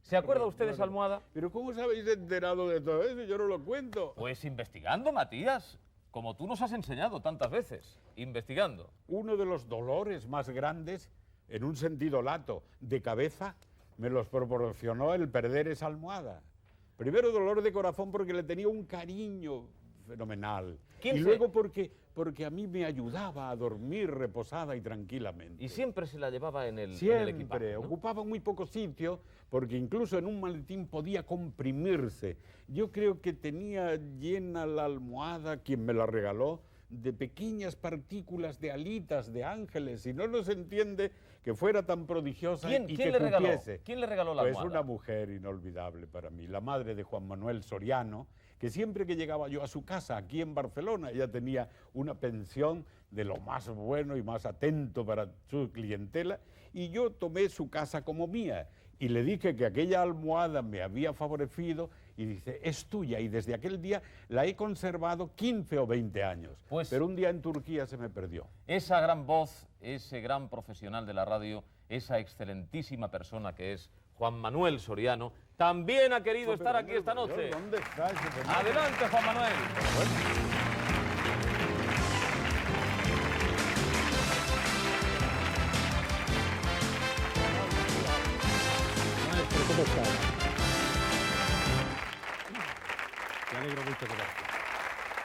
¿Se acuerda usted de esa almohada? ¿Pero cómo os habéis enterado de todo eso? Yo no lo cuento. Pues investigando, Matías. Como tú nos has enseñado tantas veces, investigando. Uno de los dolores más grandes, en un sentido lato, de cabeza, me los proporcionó el perder esa almohada. Primero dolor de corazón porque le tenía un cariño fenomenal. Y luego porque a mí me ayudaba a dormir reposada y tranquilamente. Y siempre se la llevaba en el Siempre, equipaje, ¿no? Ocupaba muy poco sitio porque incluso en un maletín podía comprimirse. Yo creo que tenía llena la almohada, quien me la regaló, de pequeñas partículas de alitas de ángeles, y no nos entiende que fuera tan prodigiosa y que cupiese. ¿Quién le regaló la almohada? Pues una mujer inolvidable para mí, la madre de Juan Manuel Soriano, que siempre que llegaba yo a su casa aquí en Barcelona, ella tenía una pensión de lo más bueno y más atento para su clientela, y yo tomé su casa como mía y le dije que aquella almohada me había favorecido y dice, es tuya, y desde aquel día la he conservado 15 o 20 años. Pero un día en Turquía se me perdió. Esa gran voz, ese gran profesional de la radio, esa excelentísima persona que es Juan Manuel Soriano, también ha querido estar aquí esta noche. ¿Dónde está ese señor? Adelante, Juan Manuel. Maestro, ¿cómo está? Me alegro mucho de verte.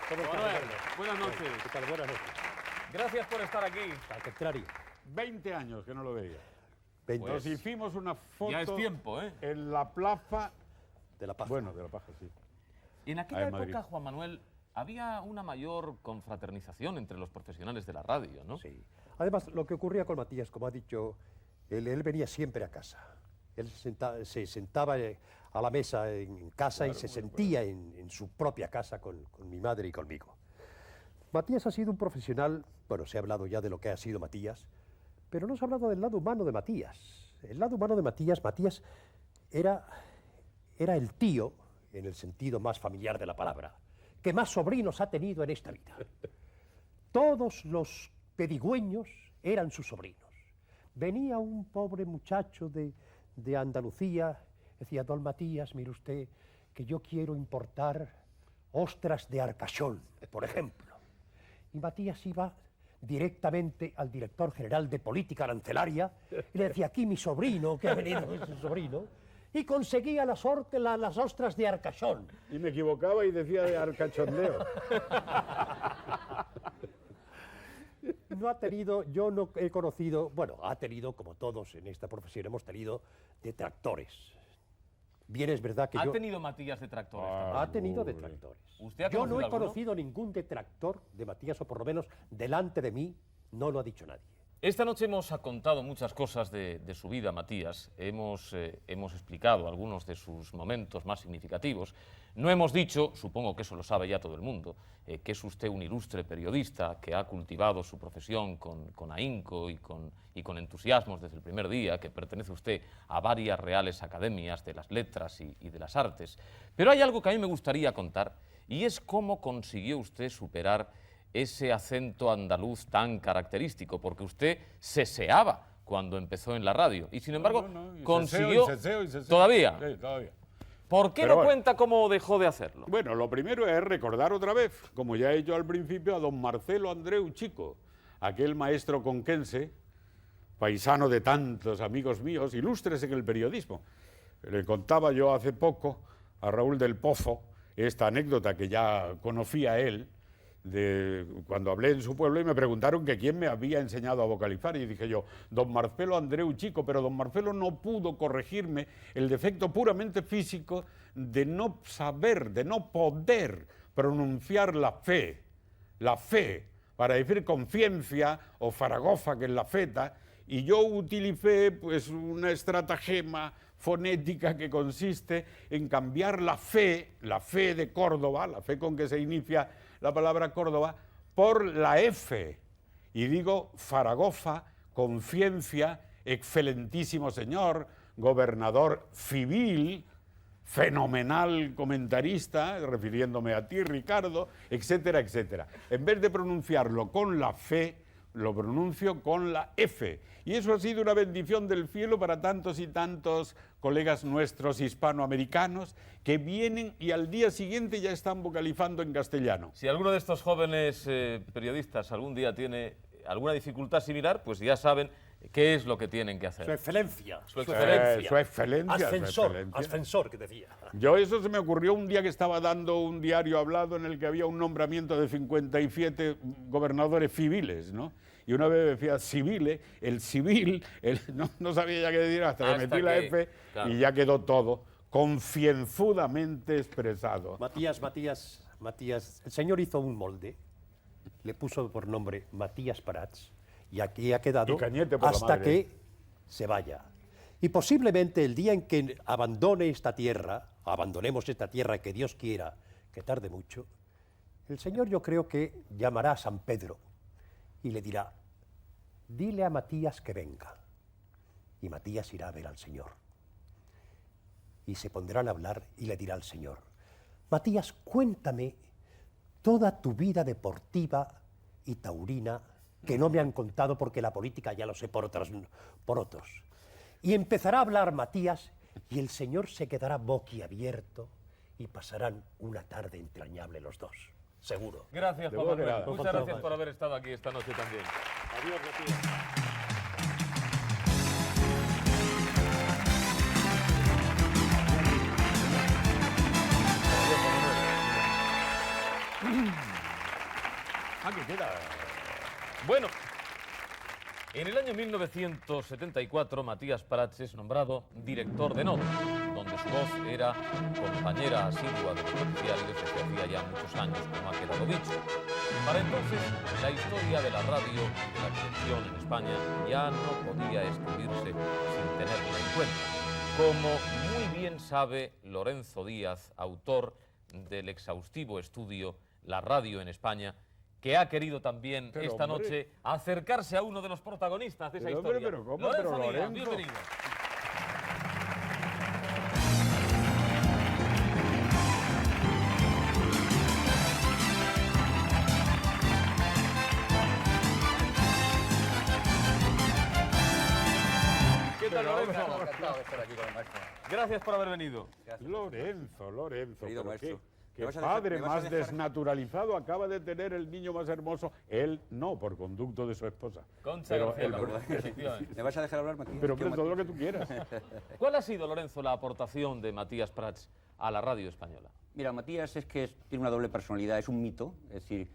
¿Cómo está? Manuel, buenas noches. ¿Qué tal? Buenas noches. Gracias por estar aquí. Al contrario. 20 años que no lo veía. 20. Nos hicimos una foto Ya es tiempo, ¿eh? en la plaza de la Paja. Bueno, de la Paja, sí. En aquella en Madrid. época, Juan Manuel, había una mayor confraternización entre los profesionales de la radio, ¿no? Sí. Además, lo que ocurría con Matías, como ha dicho, él venía siempre a casa. Él se sentaba a la mesa en casa y se sentía en su propia casa con mi madre y conmigo. Matías ha sido un profesional, bueno, se ha hablado ya de lo que ha sido Matías, pero no se ha hablado del lado humano de Matías. El lado humano de Matías era el tío, en el sentido más familiar de la palabra, que más sobrinos ha tenido en esta vida. Todos los pedigüeños eran sus sobrinos. Venía un pobre muchacho de Andalucía, decía, don Matías, mire usted, que yo quiero importar ostras de Arcachón, por ejemplo. Y Matías iba directamente al director general de política arancelaria y le decía, aquí mi sobrino, que ha venido su sobrino, y conseguía las ostras de Arcachón. Y me equivocaba y decía de arcachondeo. No ha tenido, yo no he conocido, bueno, ha tenido, como todos en esta profesión, hemos tenido detractores. Bien es verdad que ¿Ha tenido Matías detractores? Ha tenido detractores. ¿Usted ha Yo no he alguno? conocido ningún detractor de Matías, o por lo menos delante de mí no lo ha dicho nadie. Esta noche hemos contado muchas cosas de su vida, Matías. Hemos explicado algunos de sus momentos más significativos. No hemos dicho, supongo que eso lo sabe ya todo el mundo, que es usted un ilustre periodista que ha cultivado su profesión con ahínco y con entusiasmos desde el primer día, que pertenece usted a varias reales academias de las letras y de las artes. Pero hay algo que a mí me gustaría contar, y es cómo consiguió usted superar ese acento andaluz tan característico, porque usted seseaba cuando empezó en la radio, y sin embargo consiguió... Seseo. ¿Todavía? Sí, todavía. ¿Por qué Pero no bueno. cuenta cómo dejó de hacerlo? Bueno, lo primero es recordar otra vez, como ya he hecho al principio, a don Marcelo Andreu Chico, aquel maestro conquense, paisano de tantos amigos míos, ilustres en el periodismo. Le contaba yo hace poco a Raúl del Pozo esta anécdota que ya conocía él, de cuando hablé en su pueblo y me preguntaron que quién me había enseñado a vocalizar, y dije yo, don Marcelo Andreu Chico, pero don Marcelo no pudo corregirme el defecto puramente físico de no saber, de no poder pronunciar la fe, para decir conciencia o faragofa, que es la feta, y yo utilicé pues una estratagema fonética que consiste en cambiar la fe de Córdoba, la fe con que se inicia la palabra Córdoba, por la F. Y digo Faragofa, conciencia, excelentísimo señor, gobernador civil, fenomenal comentarista, refiriéndome a ti, Ricardo, etcétera, etcétera. En vez de pronunciarlo con la fe, lo pronuncio con la F. Y eso ha sido una bendición del cielo para tantos y tantos colegas nuestros hispanoamericanos que vienen y al día siguiente ya están vocalizando en castellano. Si alguno de estos jóvenes periodistas algún día tiene alguna dificultad similar, pues ya saben qué es lo que tienen que hacer. Su excelencia. Su excelencia. Su excelencia. Ascensor, que decía. Yo eso se me ocurrió un día que estaba dando un diario hablado en el que había un nombramiento de 57 gobernadores civiles, ¿no? Y una vez decía civile, el civil, no sabía ya qué decir, hasta que metí la F, claro. Y ya quedó todo concienzudamente expresado. Matías, el señor hizo un molde, le puso por nombre Matías Prats, y aquí ha quedado hasta que se vaya. Y posiblemente el día en que abandonemos esta tierra, que Dios quiera que tarde mucho, el Señor yo creo que llamará a San Pedro y le dirá, dile a Matías que venga. Y Matías irá a ver al Señor. Y se pondrán a hablar y le dirá al Señor, Matías, cuéntame toda tu vida deportiva y taurina, que no me han contado porque la política ya lo sé por otros. Y empezará a hablar Matías y el señor se quedará boquiabierto y pasarán una tarde entrañable los dos, seguro. Gracias, Juan Manuel. Muchas gracias por haber estado aquí esta noche también. Adiós, Matías. Aquí queda. Bueno, en el año 1974 Matías Prats es nombrado director de Nota, donde su voz era compañera asidua de los noticiarios desde hacía ya muchos años, como ha quedado dicho. Para entonces, la historia de la radio y de la televisión en España ya no podía escribirse sin tenerla en cuenta. Como muy bien sabe Lorenzo Díaz, autor del exhaustivo estudio La radio en España, que ha querido también esta noche acercarse a uno de los protagonistas de esa historia. Pero ¿cómo? Lorenzo Díaz, Lorenzo. bienvenido. ¿Qué tal, Lorenzo? Encantado de estar aquí con el maestro. Gracias por haber venido. Lorenzo. Querido pero maestro. qué padre más desnaturalizado acaba de tener el niño más hermoso. Él no, por conducto de su esposa. Concha Pero García, efectivamente. ¿Me vas a dejar hablar, Matías? Pero hombre, todo lo que tú quieras. ¿Cuál ha sido, Lorenzo, la aportación de Matías Prats a la radio española? Mira, Matías es que tiene una doble personalidad, es un mito. Es decir,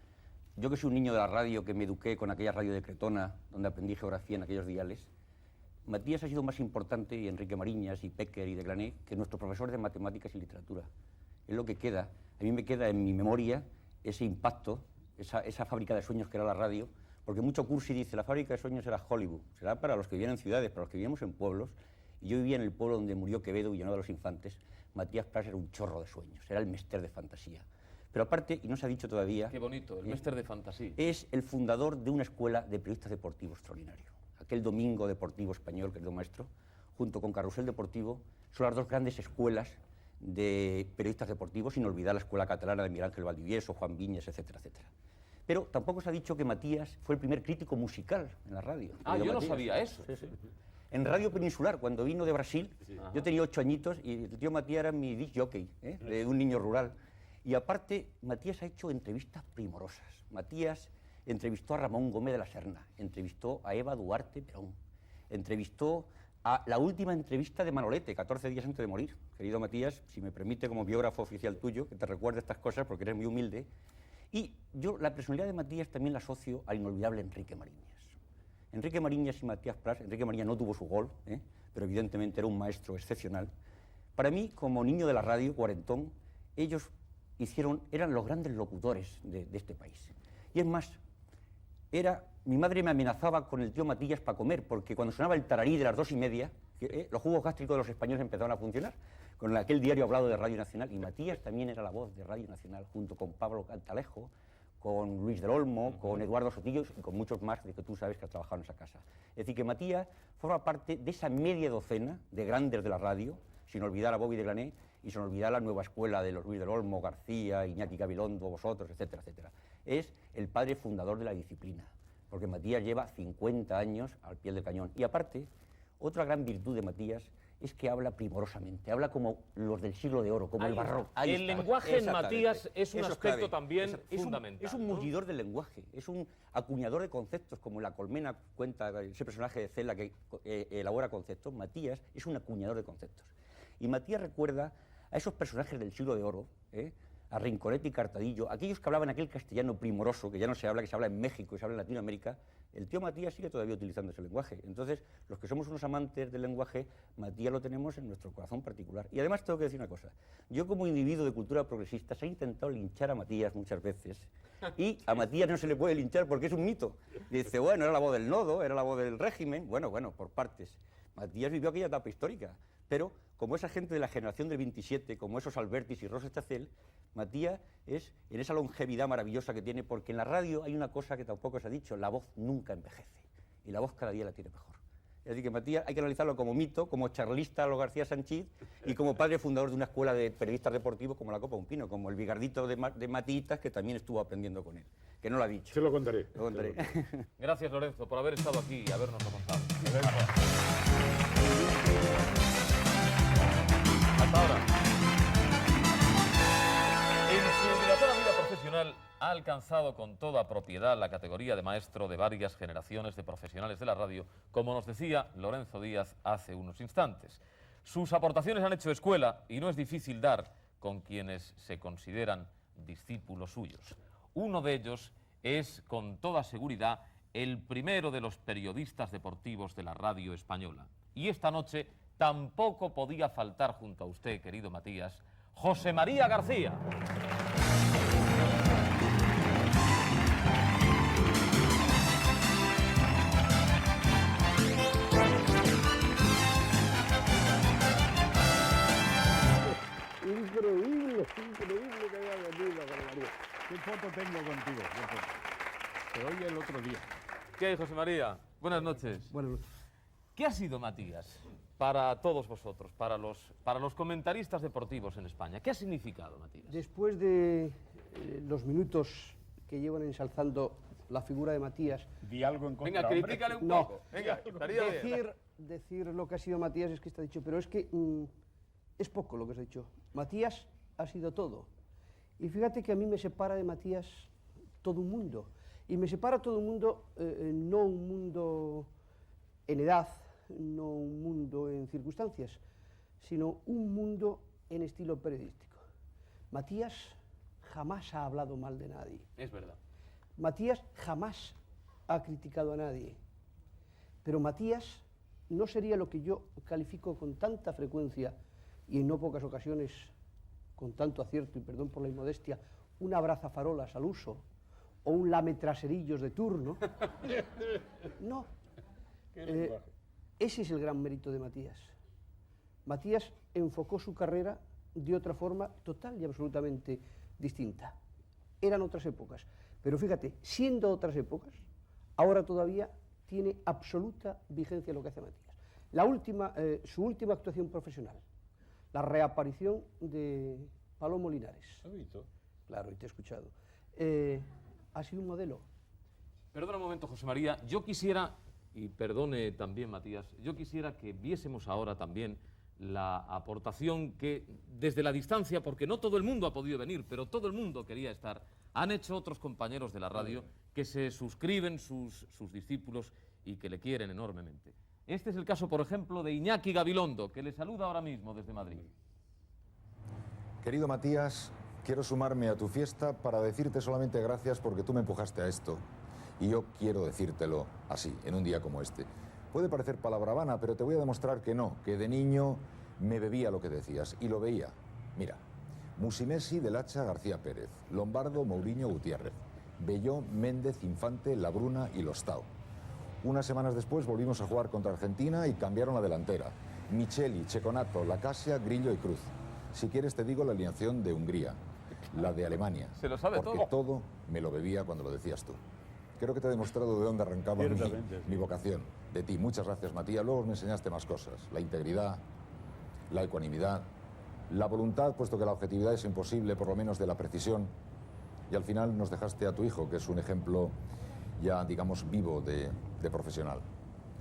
yo que soy un niño de la radio, que me eduqué con aquella radio de Cretona, donde aprendí geografía en aquellos diales, Matías ha sido más importante, y Enrique Mariñas, y Pecker, y de Glané, que nuestro profesor de matemáticas y literatura. Es lo que queda. A mí me queda en mi memoria ese impacto, esa fábrica de sueños que era la radio, porque mucho cursi dice, la fábrica de sueños era Hollywood, será para los que vivían en ciudades, para los que vivíamos en pueblos, y yo vivía en el pueblo donde murió Quevedo, Villanueva de los Infantes. Matías Prats era un chorro de sueños, era el mester de fantasía. Pero aparte, y no se ha dicho todavía... Qué bonito, el mester de fantasía. Es el fundador de una escuela de periodistas deportivos extraordinario. Aquel Domingo Deportivo Español, querido maestro, junto con Carrusel Deportivo, son las dos grandes escuelas de periodistas deportivos, sin olvidar la escuela catalana de Miguel Ángel Valdivieso, Juan Viñes, etcétera, etcétera. Pero tampoco se ha dicho que Matías fue el primer crítico musical en la radio. Ah, yo no Matías. sabía eso. Sí, sí. En Radio Peninsular, cuando vino de Brasil, yo tenía 8 añitos y el tío Matías era mi disc jockey, de un niño rural. Y aparte, Matías ha hecho entrevistas primorosas. Matías entrevistó a Ramón Gómez de la Serna, entrevistó a Eva Duarte Perón, entrevistó a la última entrevista de Manolete, 14 días antes de morir. Querido Matías, si me permite, como biógrafo oficial tuyo, que te recuerde estas cosas porque eres muy humilde. Y yo la personalidad de Matías también la asocio al inolvidable Enrique Mariñas. Enrique Mariñas y Matías Prats, Enrique Mariñas no tuvo su gol, pero evidentemente era un maestro excepcional. Para mí, como niño de la radio, cuarentón, ellos eran los grandes locutores de este país. Y es más, mi madre me amenazaba con el tío Matías para comer, porque cuando sonaba el tararí de las 2:30, los jugos gástricos de los españoles empezaban a funcionar, con aquel diario hablado de Radio Nacional, y Matías también era la voz de Radio Nacional, junto con Pablo Cantalejo, con Luis del Olmo, con Eduardo Sotillo y con muchos más de que tú sabes que has trabajado en esa casa. Es decir, que Matías forma parte de esa media docena de grandes de la radio, sin olvidar a Bobby de Glané y sin olvidar la nueva escuela de los Luis del Olmo, García, Iñaki Gabilondo, vosotros, etcétera, etcétera. Es el padre fundador de la disciplina, porque Matías lleva 50 años al pie del cañón. Y aparte, otra gran virtud de Matías es que habla primorosamente, habla como los del siglo de oro, como el barroco. El lenguaje en Matías es un aspecto también fundamental. Es un mullidor del lenguaje, es un acuñador de conceptos, como en La Colmena cuenta ese personaje de Cela que elabora conceptos. Matías es un acuñador de conceptos. Y Matías recuerda a esos personajes del siglo de oro, a Rinconete y Cartadillo, aquellos que hablaban aquel castellano primoroso, que ya no se habla, que se habla en México y se habla en Latinoamérica. El tío Matías sigue todavía utilizando ese lenguaje. Entonces, los que somos unos amantes del lenguaje, Matías lo tenemos en nuestro corazón particular. Y además tengo que decir una cosa. Yo, como individuo de cultura progresista, he intentado linchar a Matías muchas veces, y a Matías no se le puede linchar porque es un mito. Dice, bueno, era la voz del nodo, era la voz del régimen. Bueno, por partes. Matías vivió aquella etapa histórica, pero como esa gente de la generación del 27, como esos Albertis y Rosa Chacel, Matías es en esa longevidad maravillosa que tiene, porque en la radio hay una cosa que tampoco se ha dicho: la voz nunca envejece, y la voz cada día la tiene mejor. Es decir, que Matías hay que analizarlo como mito, como charlista a lo García Sanchís, y como padre fundador de una escuela de periodistas deportivos como la Copa Un Pino, como el bigardito de Matías, que también estuvo aprendiendo con él, que no lo ha dicho. Se lo contaré. Lo contaré. Gracias, Lorenzo, por haber estado aquí y habernos contado. ha alcanzado con toda propiedad la categoría de maestro de varias generaciones de profesionales de la radio, como nos decía Lorenzo Díaz hace unos instantes. Sus aportaciones han hecho escuela y no es difícil dar con quienes se consideran discípulos suyos. Uno de ellos es, con toda seguridad, el primero de los periodistas deportivos de la radio española. Y esta noche tampoco podía faltar junto a usted, querido Matías, José María García. Increíble que haya venido, José María. ¿Qué foto tengo contigo? ¿Qué foto? Te oí el otro día. ¿Qué hay, José María? Buenas noches. Buenas noches. ¿Qué ha sido, Matías, para todos vosotros, para los comentaristas deportivos en España? ¿Qué ha significado, Matías? Después de los minutos que llevan ensalzando la figura de Matías... Di algo en contra. Venga, critícale un poco. Venga, estaría bien. Decir lo que ha sido Matías es que está dicho, pero es que es poco lo que os he dicho. Matías ha sido todo. Y fíjate que a mí me separa de Matías todo un mundo. Y me separa todo un mundo, no un mundo en edad, no un mundo en circunstancias, sino un mundo en estilo periodístico. Matías jamás ha hablado mal de nadie. Es verdad. Matías jamás ha criticado a nadie. Pero Matías no sería lo que yo califico con tanta frecuencia y en no pocas ocasiones con tanto acierto, y perdón por la inmodestia, un abrazafarolas al uso o un lametraserillos de turno. No. Ese es el gran mérito de Matías. Matías enfocó su carrera de otra forma total y absolutamente distinta. Eran otras épocas. Pero fíjate, siendo otras épocas, ahora todavía tiene absoluta vigencia lo que hace Matías. Su última actuación profesional, la reaparición de Palomo Linares. ¿Has visto? Claro, y te he escuchado. Ha sido un modelo. Perdona un momento, José María. Yo quisiera, y perdone también Matías, yo quisiera que viésemos ahora también la aportación que desde la distancia, porque no todo el mundo ha podido venir, pero todo el mundo quería estar, han hecho otros compañeros de la radio que se suscriben, sus discípulos, y que le quieren enormemente. Este es el caso, por ejemplo, de Iñaki Gabilondo, que le saluda ahora mismo desde Madrid. Querido Matías, quiero sumarme a tu fiesta para decirte solamente gracias porque tú me empujaste a esto. Y yo quiero decírtelo así, en un día como este. Puede parecer palabra vana, pero te voy a demostrar que no, que de niño me bebía lo que decías, y lo veía. Mira, Musimesi del Hacha García Pérez, Lombardo Mourinho Gutiérrez, Belló Méndez Infante Labruna y Lostao. Unas semanas después volvimos a jugar contra Argentina y cambiaron la delantera. Micheli, Checonato, Lacasia, Grillo y Cruz. Si quieres te digo la alineación de Hungría, la de Alemania. Se lo sabe porque todo me lo bebía cuando lo decías tú. Creo que te he demostrado de dónde arrancaba mi vocación, de ti. Muchas gracias, Matías. Luego me enseñaste más cosas. La integridad, la ecuanimidad, la voluntad, puesto que la objetividad es imposible, por lo menos de la precisión. Y al final nos dejaste a tu hijo, que es un ejemplo ya, digamos, vivo de profesional.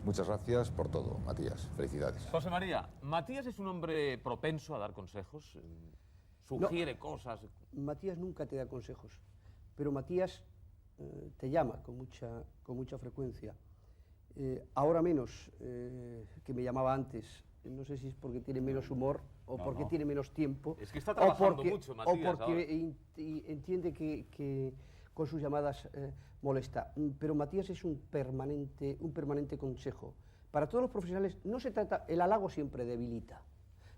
Muchas gracias por todo, Matías. Felicidades. José María, ¿Matías es un hombre propenso a dar consejos? ¿Sugiere cosas? Matías nunca te da consejos, pero Matías te llama con mucha frecuencia. Ahora menos que me llamaba antes. No sé si es porque tiene menos humor o porque tiene menos tiempo. Es que está trabajando mucho, Matías. O porque entiende que con sus llamadas molesta. Pero Matías es un permanente consejo. Para todos los profesionales no se trata, el halago siempre debilita.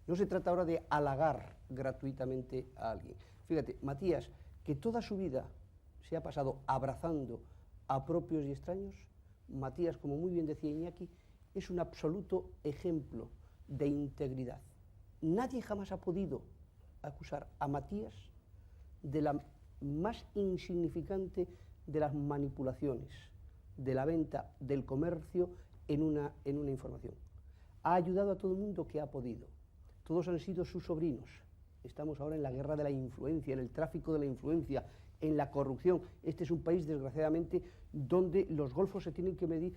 No se trata ahora de halagar gratuitamente a alguien. Fíjate, Matías, que toda su vida se ha pasado abrazando a propios y extraños, Matías, como muy bien decía Iñaki, es un absoluto ejemplo de integridad. Nadie jamás ha podido acusar a Matías de la más insignificante de las manipulaciones, de la venta, del comercio en una información. Ha ayudado a todo el mundo que ha podido. Todos han sido sus sobrinos. Estamos ahora en la guerra de la influencia, en el tráfico de la influencia, en la corrupción. Este es un país, desgraciadamente, donde los golfos se tienen que medir.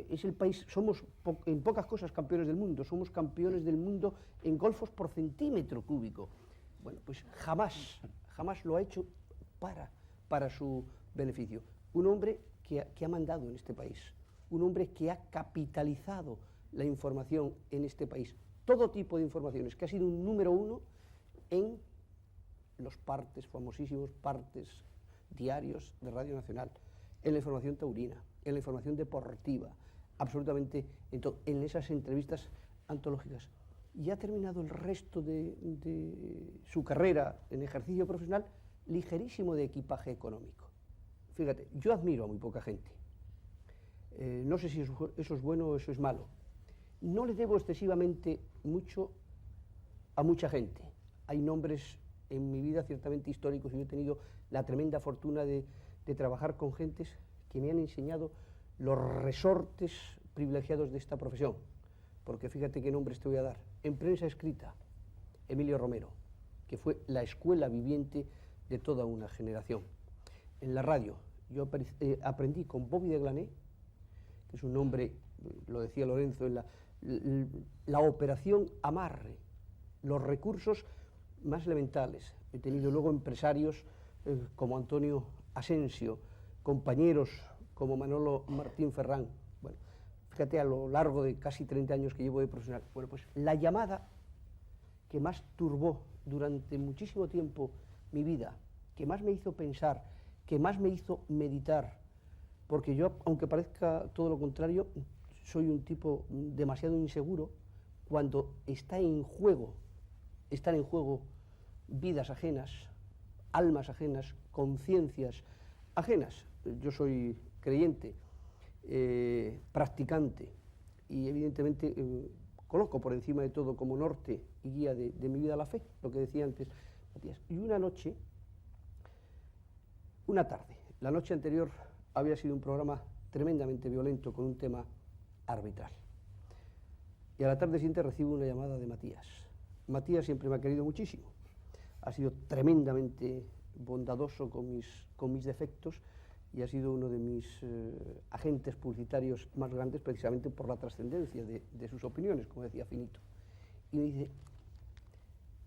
Es el país, somos en pocas cosas campeones del mundo, somos campeones del mundo en golfos por centímetro cúbico. Bueno, pues jamás lo ha hecho para su beneficio. Un hombre que ha mandado en este país, un hombre que ha capitalizado la información en este país, todo tipo de informaciones, que ha sido un número uno en los partes, famosísimos partes diarios de Radio Nacional, en la información taurina, en la información deportiva, absolutamente en esas entrevistas antológicas. Y ha terminado el resto de su carrera en ejercicio profesional ligerísimo de equipaje económico. Fíjate, yo admiro a muy poca gente. No sé si eso es bueno o eso es malo. No le debo excesivamente mucho a mucha gente. Hay nombres en mi vida ciertamente históricos y yo he tenido la tremenda fortuna de trabajar con gentes que me han enseñado los resortes privilegiados de esta profesión. Porque fíjate qué nombres te voy a dar. En prensa escrita, Emilio Romero, que fue la escuela viviente de toda una generación. En la radio, yo aprendí con Bobby de Glané, que es un nombre, lo decía Lorenzo, en la operación amarre, los recursos más elementales. He tenido luego empresarios como Antonio Asensio, compañeros como Manolo Martín Ferrán. Bueno, fíjate, a lo largo de casi 30 años que llevo de profesional. Bueno, pues la llamada que más turbó durante muchísimo tiempo mi vida, que más me hizo pensar, que más me hizo meditar, porque yo, aunque parezca todo lo contrario, soy un tipo demasiado inseguro cuando están en juego vidas ajenas, almas ajenas, conciencias ajenas. Yo soy creyente, practicante y evidentemente coloco por encima de todo como norte y guía de mi vida la fe, lo que decía antes Matías. Y una tarde, la noche anterior había sido un programa tremendamente violento con un tema arbitral. Y a la tarde siguiente recibo una llamada de Matías. Matías siempre me ha querido muchísimo, ha sido tremendamente bondadoso con mis defectos y ha sido uno de mis agentes publicitarios más grandes precisamente por la trascendencia de sus opiniones, como decía Finito. Y me dice,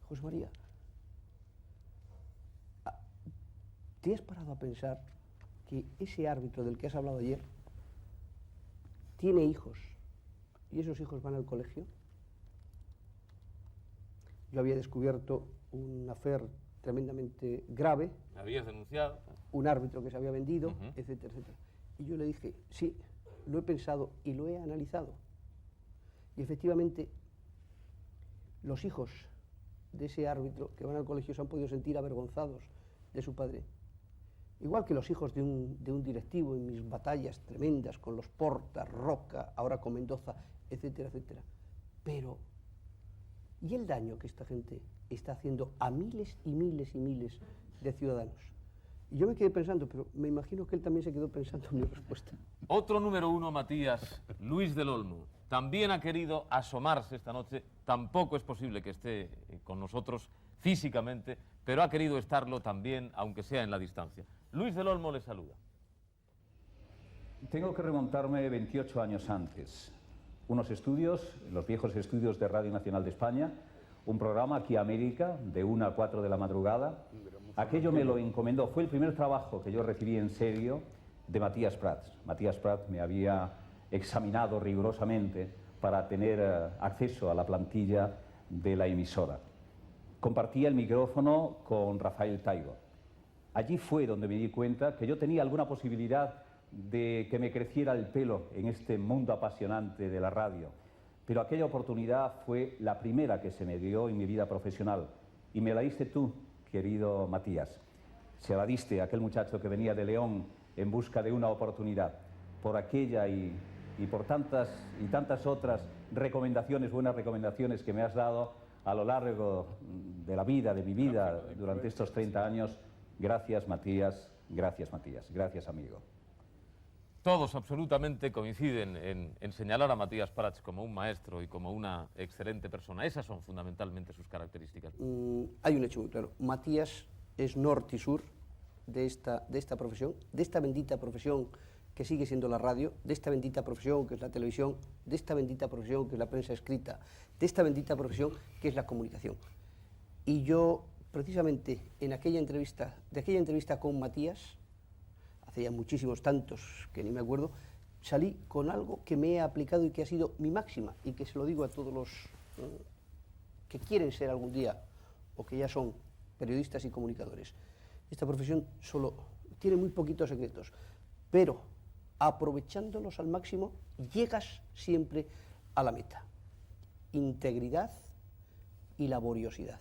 José María, ¿te has parado a pensar que ese árbitro del que has hablado ayer tiene hijos y esos hijos van al colegio? Yo había descubierto un affair tremendamente grave. ¿Me habías denunciado? Un árbitro que se había vendido, etcétera, etcétera. Y yo le dije, sí, lo he pensado y lo he analizado. Y efectivamente, los hijos de ese árbitro que van al colegio se han podido sentir avergonzados de su padre. Igual que los hijos de un directivo en mis batallas tremendas con los Porta, Roca, ahora con Mendoza, etcétera, etcétera. Pero, ¿y el daño que esta gente está haciendo a miles y miles y miles de ciudadanos? Y yo me quedé pensando, pero me imagino que él también se quedó pensando en mi respuesta. Otro número uno, Matías, Luis del Olmo, también ha querido asomarse esta noche. Tampoco es posible que esté con nosotros físicamente, pero ha querido estarlo también, aunque sea en la distancia. Luis del Olmo le saluda. Tengo que remontarme 28 años antes. Unos estudios, los viejos estudios de Radio Nacional de España, un programa aquí a América, de 1 a 4 de la madrugada. Aquello me lo encomendó, fue el primer trabajo que yo recibí en serio de Matías Prats. Matías Prats me había examinado rigurosamente para tener acceso a la plantilla de la emisora. Compartía el micrófono con Rafael Taibo. Allí fue donde me di cuenta que yo tenía alguna posibilidad de que me creciera el pelo en este mundo apasionante de la radio. Pero aquella oportunidad fue la primera que se me dio en mi vida profesional. Y me la diste tú, querido Matías. Se la diste a aquel muchacho que venía de León en busca de una oportunidad. Por aquella y por tantas y tantas otras recomendaciones, buenas recomendaciones que me has dado a lo largo de la vida, de mi vida, durante estos 30 años. Gracias, Matías. Gracias, Matías. Gracias, amigo. Todos absolutamente coinciden en señalar a Matías Prats como un maestro y como una excelente persona. Esas son fundamentalmente sus características. Hay un hecho muy claro. Matías es norte y sur de esta profesión, de esta bendita profesión que sigue siendo la radio, de esta bendita profesión que es la televisión, de esta bendita profesión que es la prensa escrita, de esta bendita profesión que es la comunicación. Y yo precisamente en aquella entrevista con Matías, hace ya muchísimos tantos que ni me acuerdo, salí con algo que me he aplicado y que ha sido mi máxima, y que se lo digo a todos los que quieren ser algún día, o que ya son periodistas y comunicadores. Esta profesión solo tiene muy poquitos secretos, pero aprovechándolos al máximo, llegas siempre a la meta. Integridad y laboriosidad.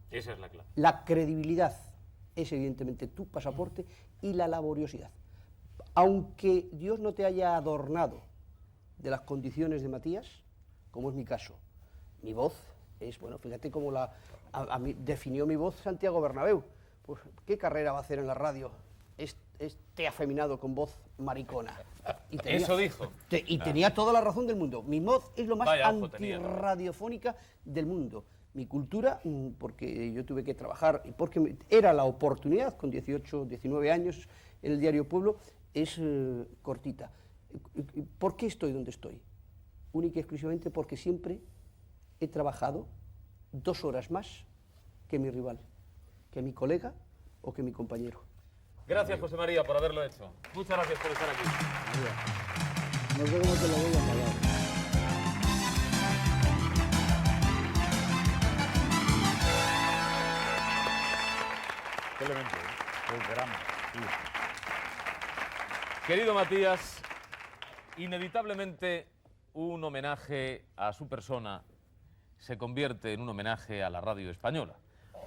Esa es la clave. La credibilidad es evidentemente tu pasaporte, y la laboriosidad. Aunque Dios no te haya adornado de las condiciones de Matías, como es mi caso, mi voz es, bueno, fíjate cómo a mí definió mi voz Santiago Bernabéu. Pues, ¿qué carrera va a hacer en la radio este afeminado con voz maricona? Eso dijo. Y tenía toda la razón del mundo. Mi voz es lo más Vaya ojo tenía, ¿no? antirradiofónica del mundo. Mi cultura, porque yo tuve que trabajar, y porque era la oportunidad, con 18, 19 años, en el diario Pueblo, es cortita. ¿Por qué estoy donde estoy? Única y exclusivamente porque siempre he trabajado 2 horas más que mi rival, que mi colega o que mi compañero. Gracias, José María, por haberlo hecho. Muchas gracias por estar aquí. No sé cómo te lo voy a pagar. Qué elemento, el drama. Querido Matías, inevitablemente un homenaje a su persona se convierte en un homenaje a la radio española,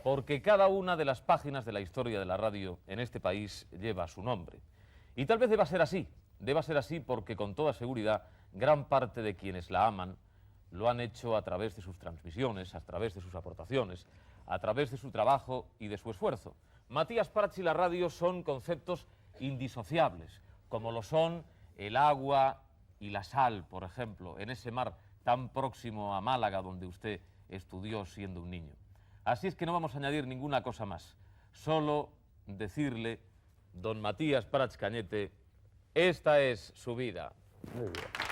porque cada una de las páginas de la historia de la radio en este país lleva su nombre. Y tal vez deba ser así porque con toda seguridad gran parte de quienes la aman lo han hecho a través de sus transmisiones, a través de sus aportaciones, a través de su trabajo y de su esfuerzo. Matías Prats y la radio son conceptos indisociables, como lo son el agua y la sal, por ejemplo, en ese mar tan próximo a Málaga donde usted estudió siendo un niño. Así es que no vamos a añadir ninguna cosa más, solo decirle, don Matías Prats Cañete, esta es su vida. Muy bien.